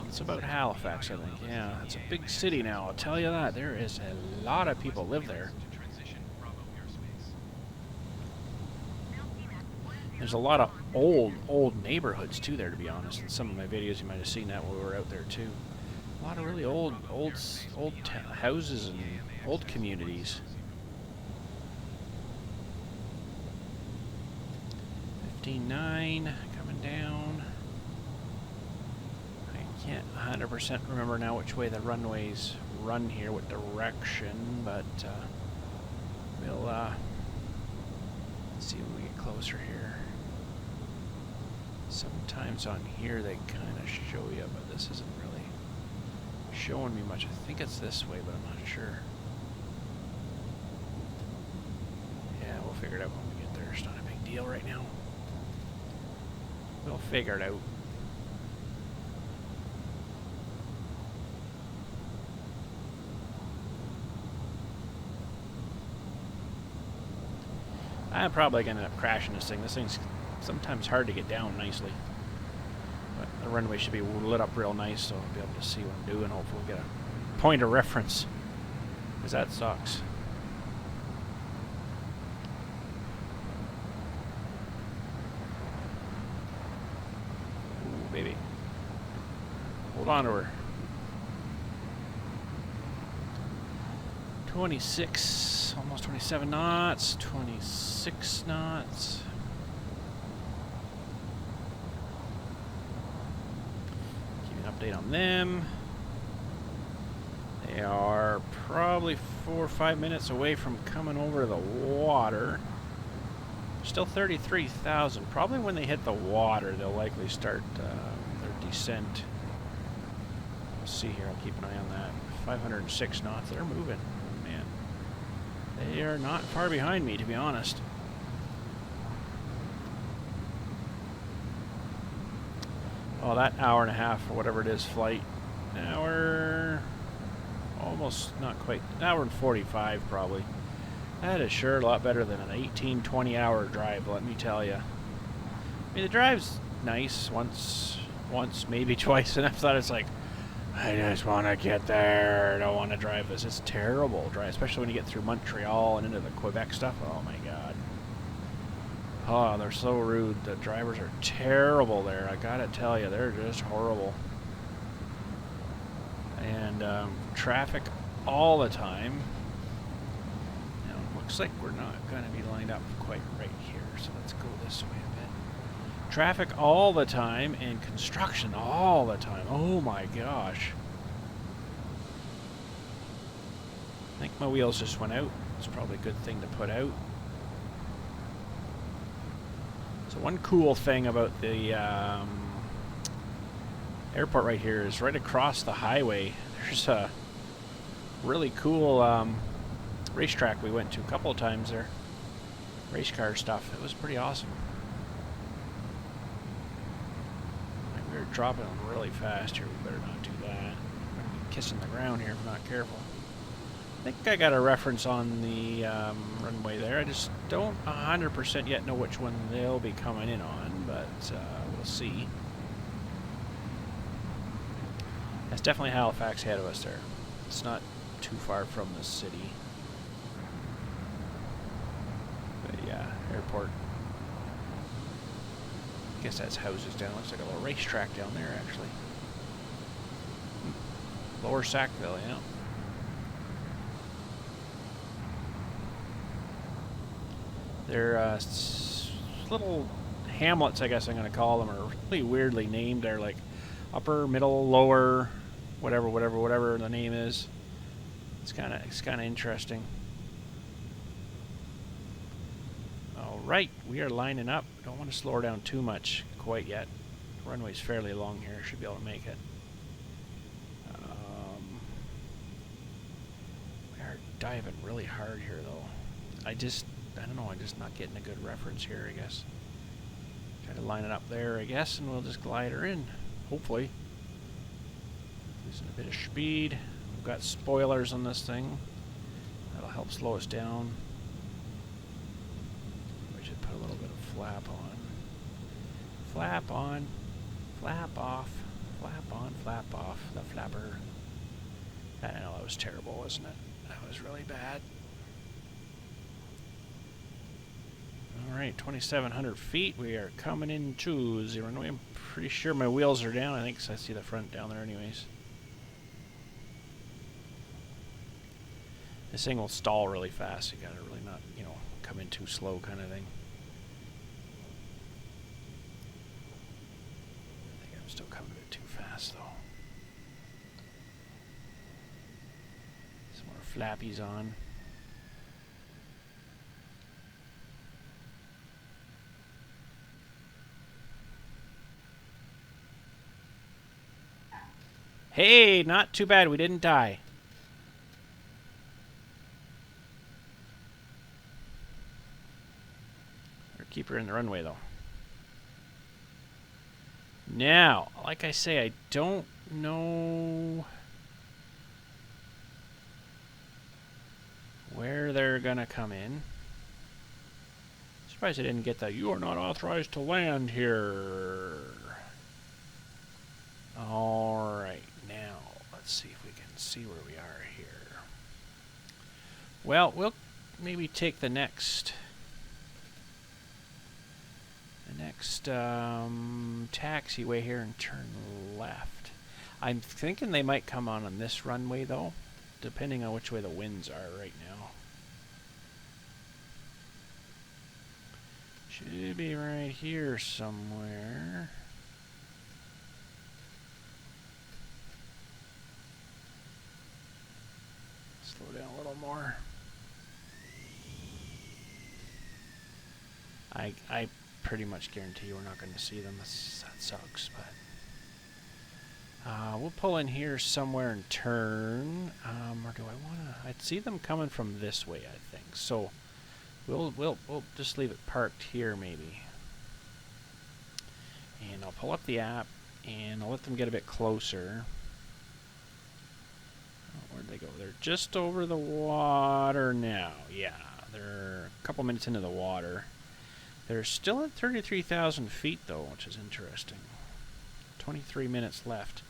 Let's That's about Halifax, I think. Yeah, it's a big city now, I'll tell you that. There is a lot of people live there. There's a lot of old neighborhoods too there, to be honest. In some of my videos, you might have seen that when we were out there too. A lot of really old houses and old communities. 15.9 coming down. I can't 100% remember now which way the runways run here, what direction, but we'll see when we get closer here. Sometimes on here they kind of show you, but this isn't really showing me much. I think it's this way, but I'm not sure. Yeah, we'll figure it out when we get there. It's not a big deal right now. We'll figure it out. I'm probably going to end up crashing this thing. This thing's sometimes hard to get down nicely. But the runway should be lit up real nice, so I'll be able to see what I'm doing. Hopefully we'll get a point of reference. Because that sucks. Ooh, baby. Hold on to her. 26, almost 27 knots, 26 knots. Give me an update on them. They are probably 4 or 5 minutes away from coming over the water. Still 33,000. Probably when they hit the water, they'll likely start their descent. We'll see here. I'll keep an eye on that. 506 knots. They're moving. They are not far behind me, to be honest. Oh, that hour and a half or whatever it is flight. Hour, almost, not quite, an hour and 45 probably. That is sure a lot better than an 18, 20 hour drive, let me tell you. I mean, the drive's nice once, maybe twice, and I thought it's like, I just want to get there. I don't want to drive this. It's terrible drive, especially when you get through Montreal and into the Quebec stuff. Oh my god. Oh, they're so rude. The drivers are terrible there. I gotta tell you, they're just horrible. And traffic all the time. Now, looks like we're not going to be lined up quite right here, so let's go this way a bit. Traffic all the time and construction all the time. Oh my gosh. I think my wheels just went out. It's probably a good thing to put out. So one cool thing about the airport right here is right across the highway there's a really cool racetrack we went to a couple of times there. Race car stuff. It was pretty awesome. We're dropping them really fast here. We better not do that. We're going to be kissing the ground here if we're not careful. I think I got a reference on the runway there. I just don't 100% yet know which one they'll be coming in on, but we'll see. That's definitely Halifax ahead of us there. It's not too far from the city. But yeah, airport. I guess that's houses down. Looks like a little racetrack down there, actually. Lower Sackville, yeah. They're little hamlets, I guess I'm going to call them, are really weirdly named. They're like upper, middle, lower, whatever the name is. It's kind of interesting. All right, we are lining up. Don't want to slow her down too much quite yet. The runway's fairly long here. Should be able to make it. We are diving really hard here, though. I don't know, I'm just not getting a good reference here, I guess. Try to line it up there, I guess, and we'll just glide her in, hopefully. Losing a bit of speed. We've got spoilers on this thing. That'll help slow us down. We should put a little bit of flap on. Flap on. Flap off. Flap on, flap off, the flapper. I know, that was terrible, wasn't it? That was really bad. Alright, 2,700 feet. We are coming into the runway. I'm pretty sure my wheels are down. I think I see the front down there anyways. This thing will stall really fast. You gotta really not, you know, come in too slow kind of thing. I think I'm still coming a bit too fast though. Some more flappies on. Hey, not too bad. We didn't die. Keep her in the runway, though. Now, like I say, I don't know where they're going to come in. Surprised I didn't get that. You are not authorized to land here. Alright, now, let's see if we can see where we are here. Well, we'll maybe take the next taxiway here and turn left. I'm thinking they might come on this runway though, depending on which way the winds are right now. Should be right here somewhere. Slow down a little more. I pretty much guarantee we're not going to see them. That sucks, but we'll pull in here somewhere and turn. Or do I want to? I'd see them coming from this way, I think. So we'll just leave it parked here, maybe. And I'll pull up the app and I'll let them get a bit closer. Oh, where'd they go? They're just over the water now. Yeah, they're a couple minutes into the water. They're still at 33,000 feet, though, which is interesting. 23 minutes left.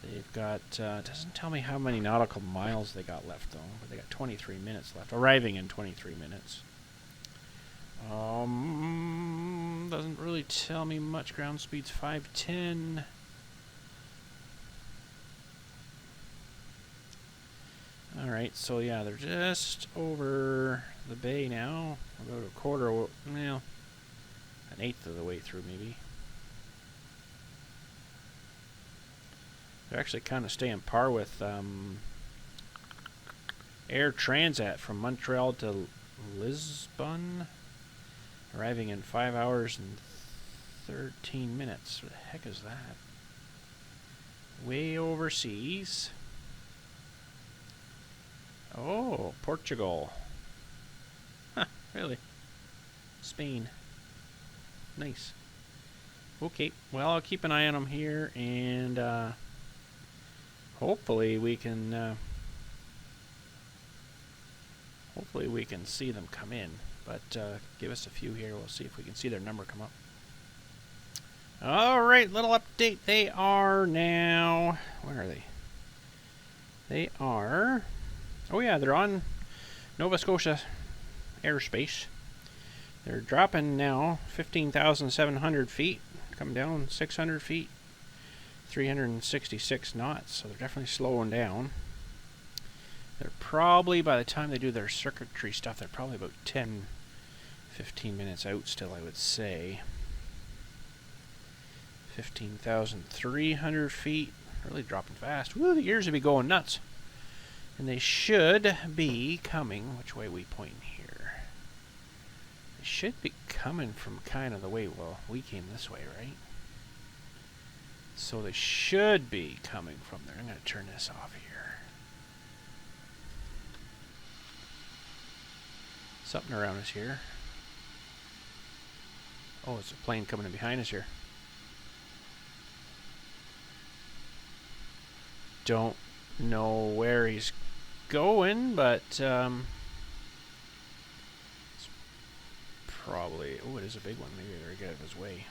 They've got, doesn't tell me how many nautical miles they got left, though. But they got 23 minutes left, arriving in 23 minutes. Doesn't really tell me much. Ground speed's 510. Alright, so yeah, they're just over the bay now. We'll go to a quarter, well, an eighth of the way through, maybe. They're actually kind of staying par with Air Transat from Montreal to Lisbon, arriving in 5 hours and 13 minutes. What the heck is that? Way overseas. Oh, Portugal. Huh, really? Spain. Nice. Okay, well, I'll keep an eye on them here, and hopefully we can see them come in. But give us a few here. We'll see if we can see their number come up. All right, little update. They are now. Where are they? They are. Oh yeah, they're on Nova Scotia airspace. They're dropping now 15,700 feet, coming down 600 feet, 366 knots, so they're definitely slowing down. They're probably, by the time they do their circuitry stuff, they're probably about 10, 15 minutes out still, I would say. 15,300 feet, really dropping fast. Woo, the gears would be going nuts. And they should be coming, which way we point here? They should be coming from kind of the way, well, we came this way, right? So they should be coming from there. I'm going to turn this off here. Something around us here. Oh, it's a plane coming in behind us here. Don't know where he's going, but it's probably, oh, it is a big one. Maybe I better get out of his way.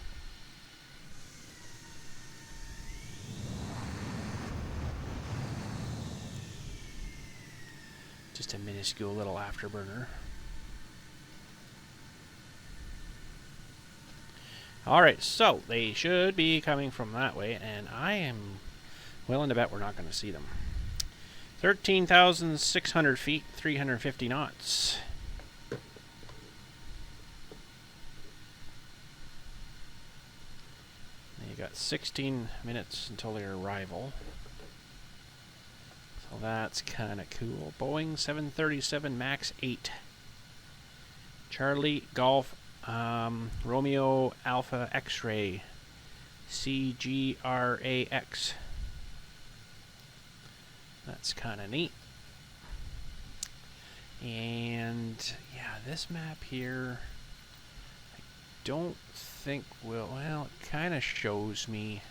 Just a minuscule little afterburner. Alright, so they should be coming from that way, and I am willing to bet we're not going to see them. 13,600 feet, 350 knots. You got 16 minutes until their arrival. So that's kind of cool. Boeing 737 MAX 8. Charlie Golf Romeo Alpha X-Ray CGRAX. That's kind of neat. And yeah, this map here, I don't think will, well, it kind of shows me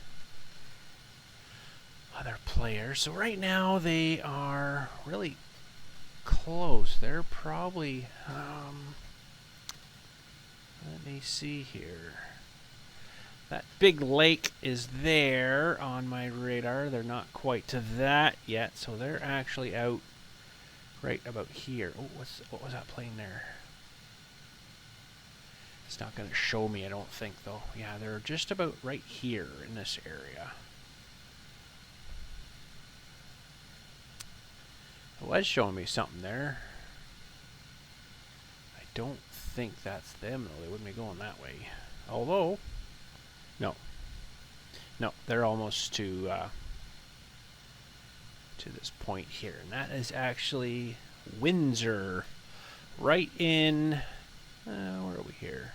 other players. So right now they are really close. They're probably, let me see here. That big lake is there on my radar. They're not quite to that yet, so they're actually out right about here. Oh, what was that plane there? It's not going to show me, I don't think, though. Yeah, they're just about right here in this area. It was showing me something there. I don't think that's them, though. They wouldn't be going that way. Although, no, they're almost to this point here, and that is actually Windsor, right in. Where are we here?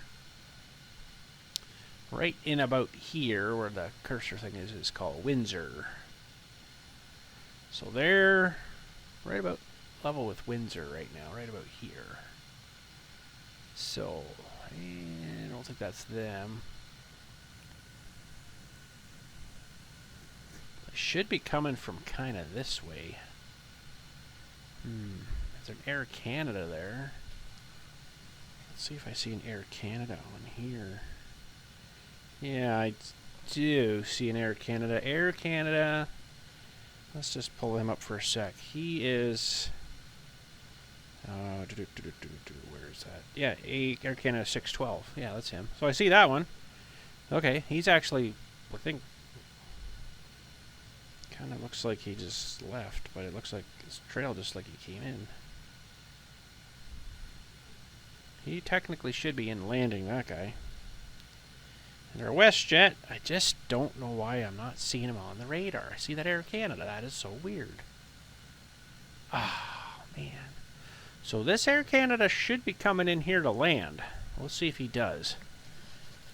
Right in about here, where the cursor thing is called Windsor. So they're right about level with Windsor right now, right about here. So I don't think that's them. They should be coming from kind of this way. Is there an Air Canada there? Let's see if I see an Air Canada on here. Yeah, I do see an Air Canada. Air Canada. Let's just pull him up for a sec. He is. Where is that? Yeah, Air Canada 612. Yeah, that's him. So I see that one. Okay, he's actually, I think, kind of looks like he just left, but it looks like his trail just like he came in. He technically should be in landing, that guy. And our WestJet, I just don't know why I'm not seeing him on the radar. I see that Air Canada. That is so weird. Oh, man. So this Air Canada should be coming in here to land. We'll see if he does.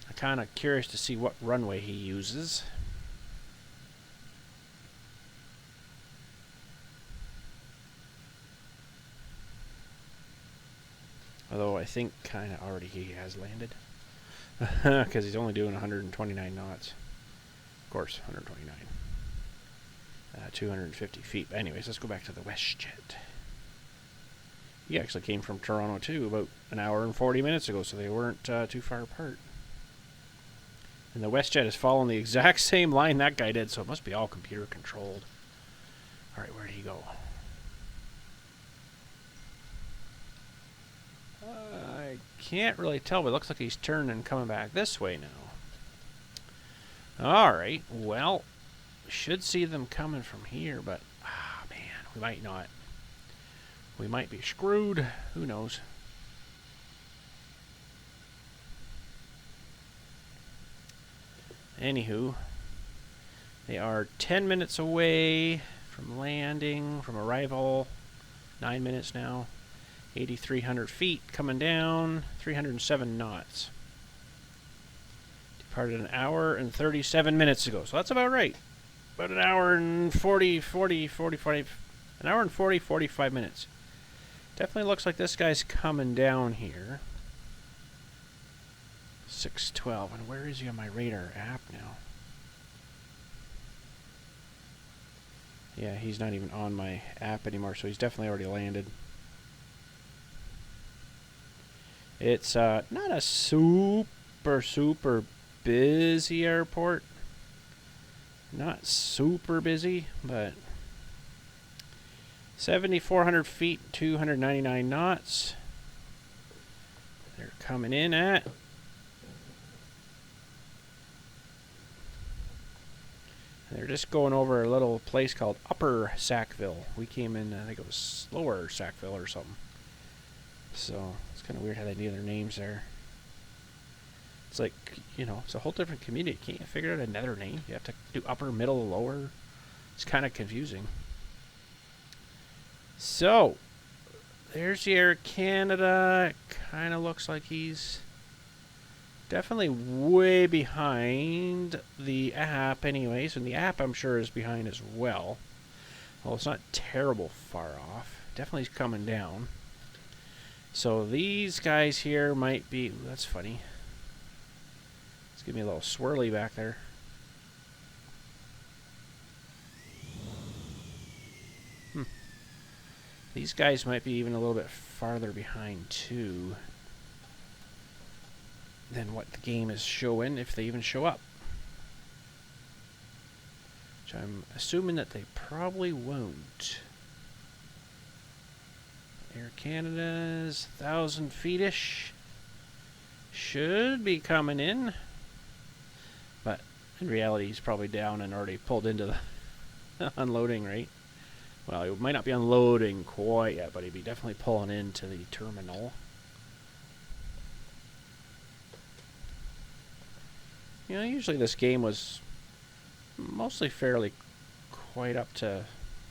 I'm kind of curious to see what runway he uses. Although I think kind of already he has landed. Because he's only doing 129 knots. Of course, 129. 250 feet. But anyways, let's go back to the WestJet. He actually came from Toronto too about an hour and 40 minutes ago, so they weren't too far apart. And the WestJet is following the exact same line that guy did, so it must be all computer controlled. Alright, where did he go? I can't really tell, but it looks like he's turning and coming back this way now. Alright, well, should see them coming from here, but, man, we might not. We might be screwed. Who knows? Anywho, they are 10 minutes away from landing, from arrival. 9 minutes now. 8,300 feet coming down. 307 knots. Departed an hour and 37 minutes ago. So that's about right. About an hour and 45 minutes. Definitely looks like this guy's coming down here. 612. And where is he on my radar app now? Yeah, he's not even on my app anymore, so he's definitely already landed. It's not a super busy airport. Not super busy, but 7,400 feet, 299 knots. They're coming in at. They're just going over a little place called Upper Sackville. We came in, I think it was Lower Sackville or something. So it's kind of weird how they do their names there. It's like, you know, it's a whole different community. Can't you figure out another name? You have to do upper, middle, lower. It's kind of confusing. So, there's the Air Canada. It kind of looks like he's definitely way behind the app anyways. And the app, I'm sure, is behind as well. Well, it's not terrible far off. Definitely coming down. So, these guys here might be... That's funny. Let's give me a little swirly back there. These guys might be even a little bit farther behind too than what the game is showing, if they even show up. Which I'm assuming that they probably won't. Air Canada's 1,000 feet-ish. Should be coming in. But in reality, he's probably down and already pulled into the unloading rate. Well, he might not be unloading quite yet, but he'd be definitely pulling into the terminal. You know, usually this game was mostly fairly quite up to,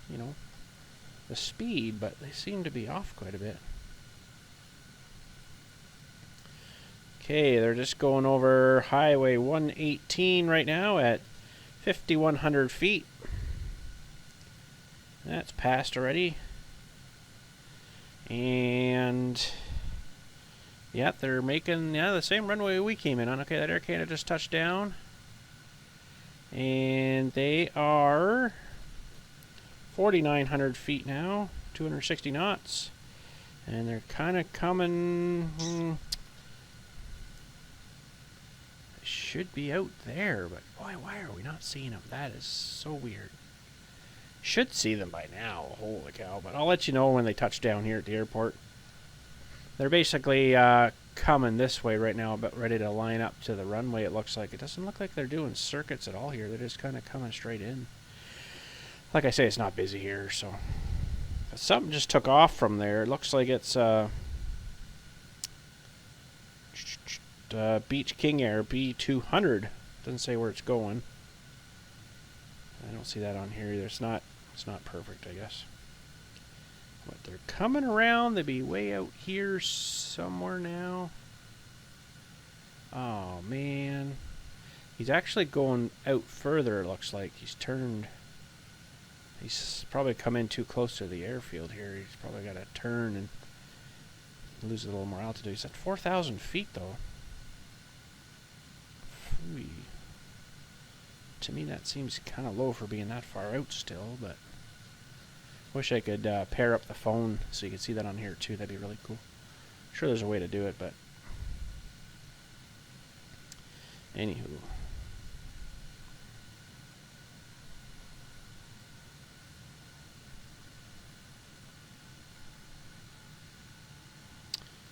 you know, the speed, but they seem to be off quite a bit. Okay, they're just going over Highway 118 right now at 5,100 feet. That's passed already. And yeah, they're making the same runway we came in on. Okay, that Air Canada just touched down. And they are 4,900 feet now, 260 knots. And they're kind of coming... They should be out there, but boy, why are we not seeing them? That is so weird. Should see them by now, holy cow, but I'll let you know when they touch down here at the airport. They're basically coming this way right now, but ready to line up to the runway, it looks like. It doesn't look like they're doing circuits at all here. They're just kind of coming straight in. Like I say, it's not busy here, so... But something just took off from there. It looks like it's Beach King Air B200. Doesn't say where it's going. I don't see that on here either. It's not perfect, I guess. But they're coming around. They'd be way out here somewhere now. Oh, man. He's actually going out further, it looks like. He's turned. He's probably come in too close to the airfield here. He's probably got to turn and lose a little more altitude. He's at 4,000 feet, though. Phooey. To me, that seems kind of low for being that far out still, but wish I could pair up the phone so you could see that on here too. That'd be really cool. I'm sure there's a way to do it, but anywho.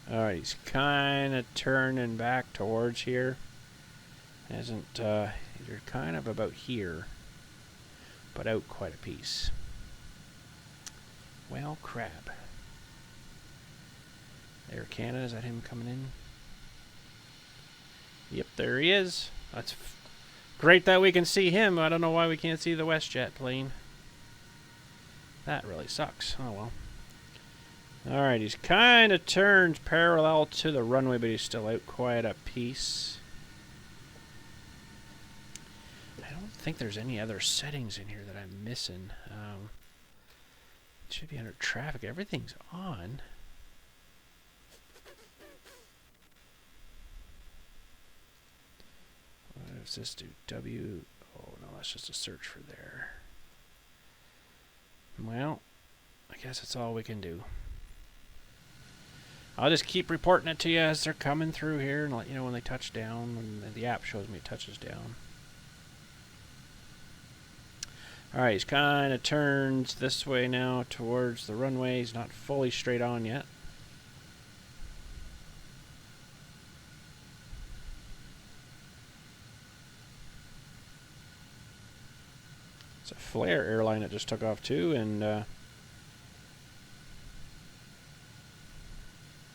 Alright, he's kind of turning back towards here. Hasn't, they're kind of about here, but out quite a piece. Well, crap. Air Canada, is that him coming in? Yep, there he is. That's great that we can see him. I don't know why we can't see the WestJet plane. That really sucks. Oh well. Alright, he's kind of turned parallel to the runway, but he's still out quite a piece. I don't think there's any other settings in here that I'm missing. It should be under traffic. Everything's on. What does this do? W. Oh, no, that's just a search for there. Well, I guess that's all we can do. I'll just keep reporting it to you as they're coming through here and let you know when they touch down. And the app shows me it touches down. Alright, he's kind of turned this way now towards the runway. He's not fully straight on yet. It's a Flair airline that just took off too, and the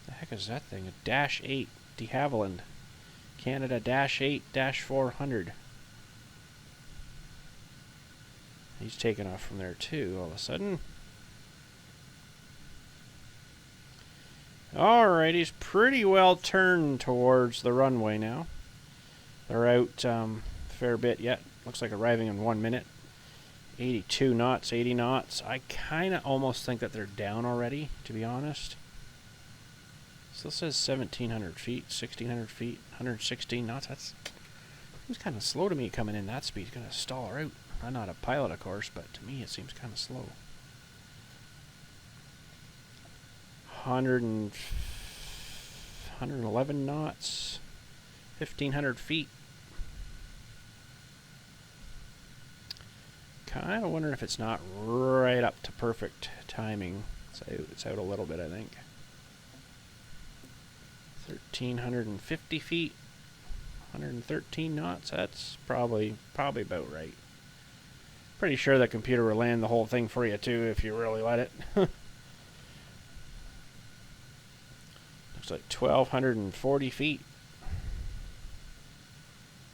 heck is that thing? A Dash 8 de Havilland. Canada Dash 8 Dash 400. He's taking off from there too all of a sudden. Alright, he's pretty well turned towards the runway now. They're out a fair bit yet. Looks like arriving in 1 minute. 82 knots, 80 knots. I kind of almost think that they're down already, to be honest. Still says 1,700 feet, 1,600 feet, 116 knots. That's seems kind of slow to me coming in that speed. It's going to stall her out. I'm not a pilot, of course, but to me it seems kind of slow. 111 knots, 1,500 feet. Kind of wondering if it's not right up to perfect timing. So it's out a little bit, I think. 1,350 feet, 113 knots. That's probably about right. Pretty sure the computer will land the whole thing for you too if you really let it. Looks like 1,240 feet.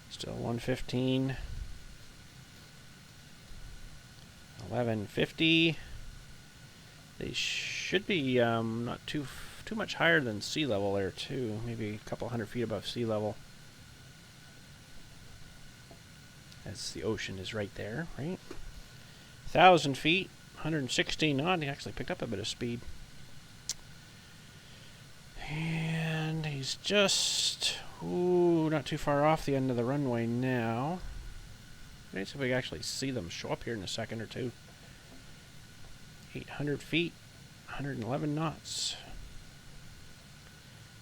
Still 115. 1,150. They should be not too much higher than sea level there too. Maybe a couple hundred feet above sea level. As the ocean is right there, right? 1,000 feet, 116 knots. He actually picked up a bit of speed. And he's just, not too far off the end of the runway now. Let's see if we can actually see them show up here in a second or two. 800 feet, 111 knots.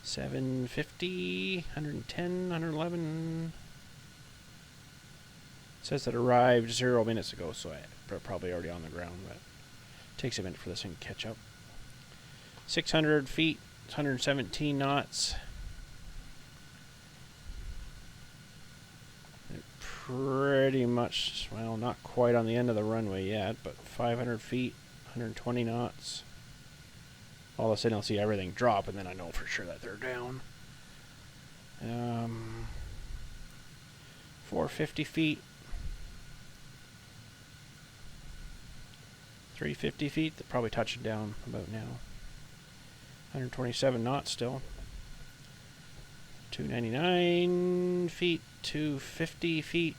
750, 110, 111. It says that arrived 0 minutes ago, so they're probably already on the ground, but it takes a minute for this thing to catch up. 600 feet, 117 knots. Pretty much, well, not quite on the end of the runway yet, but 500 feet, 120 knots. All of a sudden I'll see everything drop, and then I know for sure that they're down. 450 feet. 350 feet, they're probably touching down about now. 127 knots still. 299 feet, 250 feet,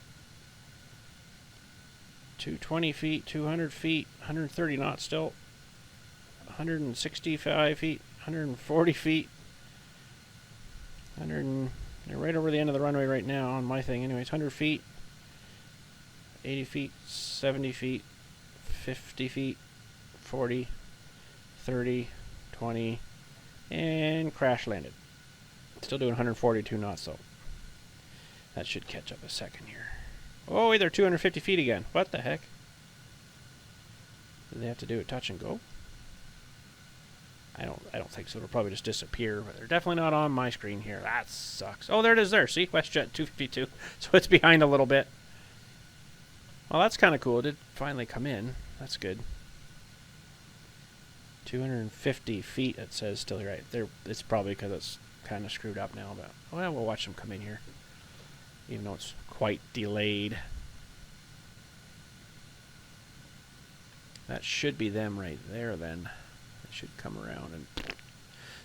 220 feet, 200 feet, 130 knots still. 165 feet, 140 feet. They're right over the end of the runway right now on my thing. Anyways, 100 feet, 80 feet, 70 feet, 50 feet, 40, 30, 20, and crash landed. Still doing 142 knots though. That should catch up a second here. Oh, wait, they're 250 feet again. What the heck? Do they have to do it touch and go? I don't think so. It'll probably just disappear, but they're definitely not on my screen here. That sucks. Oh, there it is there. See? WestJet 252. So it's behind a little bit. Well, that's kind of cool. It did finally come in. That's good. 250 feet, it says still right there. It's probably because it's kind of screwed up now, but well, we'll watch them come in here, even though it's quite delayed. That should be them right there then. It should come around. And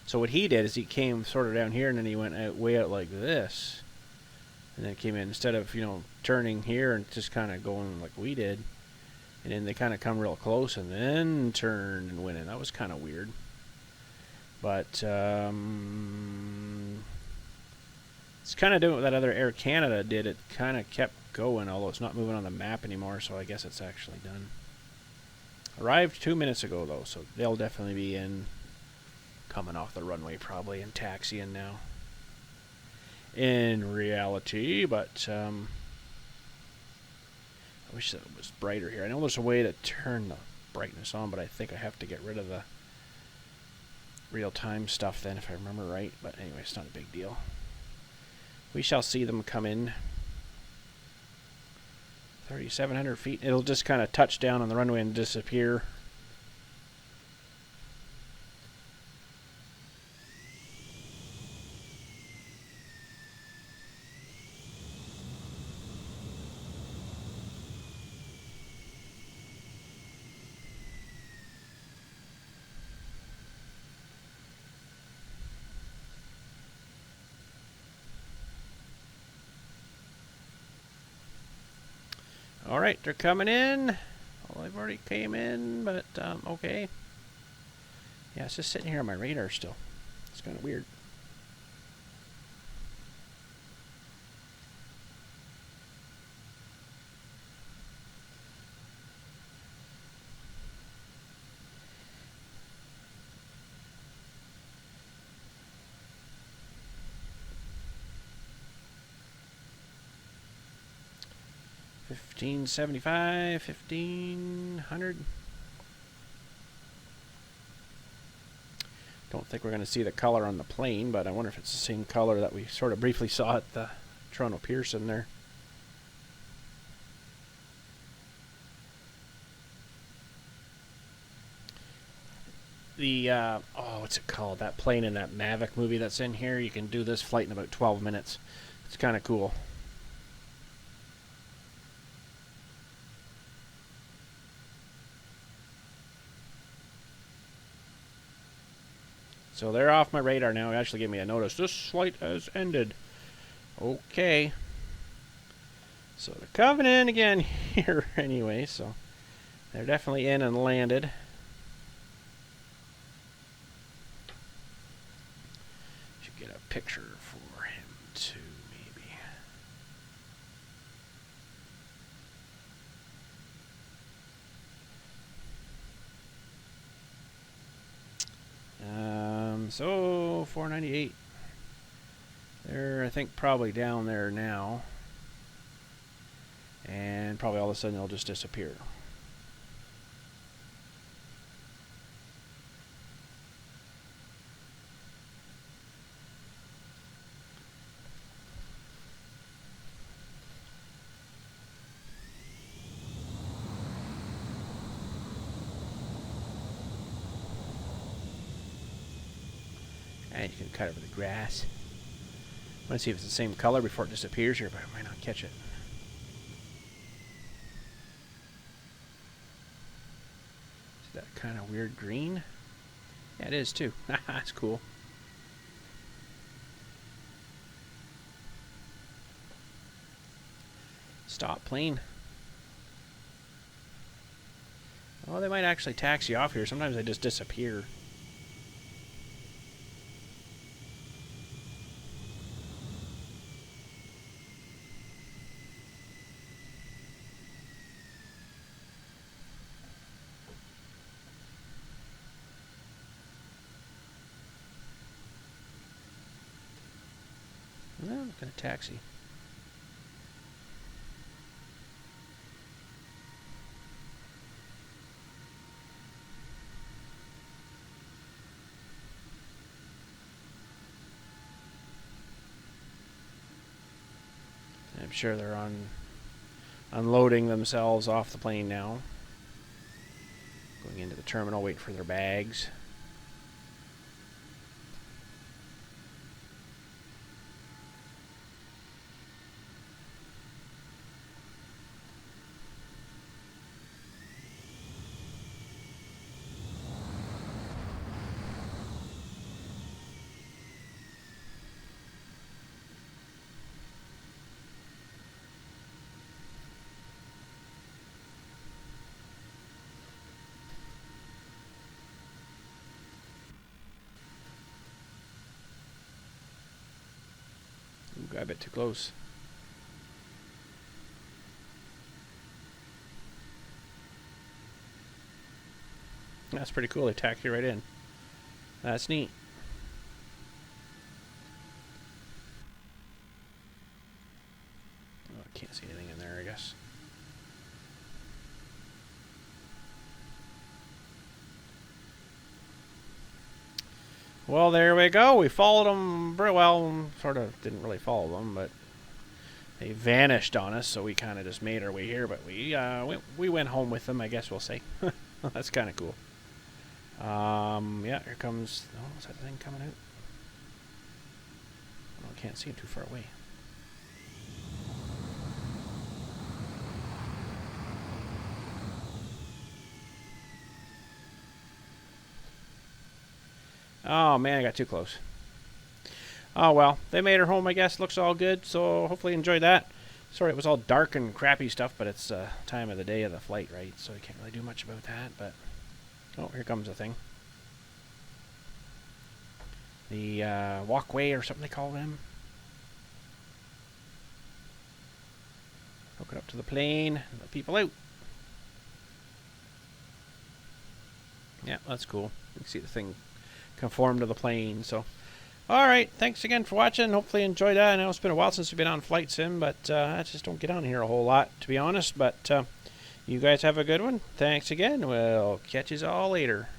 so what he did is he came sort of down here, and then he went out, way out like this, and then came in instead of, you know, turning here and just kind of going like we did. And then they kind of come real close and then turned and went in. That was kind of weird. But it's kind of doing what that other Air Canada did. It kind of kept going, although it's not moving on the map anymore, so I guess it's actually done. Arrived 2 minutes ago, though, so they'll definitely be in, coming off the runway probably, and taxiing now. In reality, but I wish it was brighter here. I know there's a way to turn the brightness on, but I think I have to get rid of the real-time stuff then, if I remember right. But anyway, it's not a big deal. We shall see them come in. 3,700 feet. It'll just kind of touch down on the runway and disappear. Alright, they're coming in. Well, they've already came in, but okay. Yeah, it's just sitting here on my radar still. It's kind of weird. $1,575, 1,500. Don't think we're going to see the color on the plane, but I wonder if it's the same color that we sort of briefly saw at the Toronto Pearson there. The, oh, what's it called? That plane in that Mavic movie that's in here, you can do this flight in about 12 minutes. It's kind of cool. So they're off my radar now. It actually gave me a notice. This flight has ended. Okay. So they're coming in again here anyway. So they're definitely in and landed. Should get a picture for him too, maybe. So 498. They're, I think, probably down there now. And probably all of a sudden they'll just disappear. And you can cut over the grass. I want to see if it's the same color before it disappears here, but I might not catch it. Is that kind of weird green? Yeah, it is too. That's cool. Stop plane. Oh, they might actually taxi off here. Sometimes they just disappear. No, I'm going to taxi. I'm sure they're unloading themselves off the plane now. Going into the terminal, waiting for their bags. Ooh, got a bit too close. That's pretty cool. They tacked you right in. That's neat. Oh, I can't see anything in there, I guess. Well, there we go. We followed them very well. Sort of didn't really follow them, but they vanished on us, so we kind of just made our way here. But we went home with them, I guess we'll say. That's kind of cool. Yeah, here comes... Oh, is that thing coming out? Oh, I can't see him too far away. Oh, man, I got too close. Oh, well, they made her home, I guess. Looks all good, so hopefully enjoyed that. Sorry it was all dark and crappy stuff, but it's time of the day of the flight, right? So we can't really do much about that, but... Oh, here comes the thing. The walkway or something they call them. Hook it up to the plane and let people out. Yeah, that's cool. You can see the thing conform to the plane, so... Alright, thanks again for watching. Hopefully you enjoyed that. I know it's been a while since we've been on Flight Sim, but I just don't get on here a whole lot, to be honest. But you guys have a good one. Thanks again. We'll catch you all later.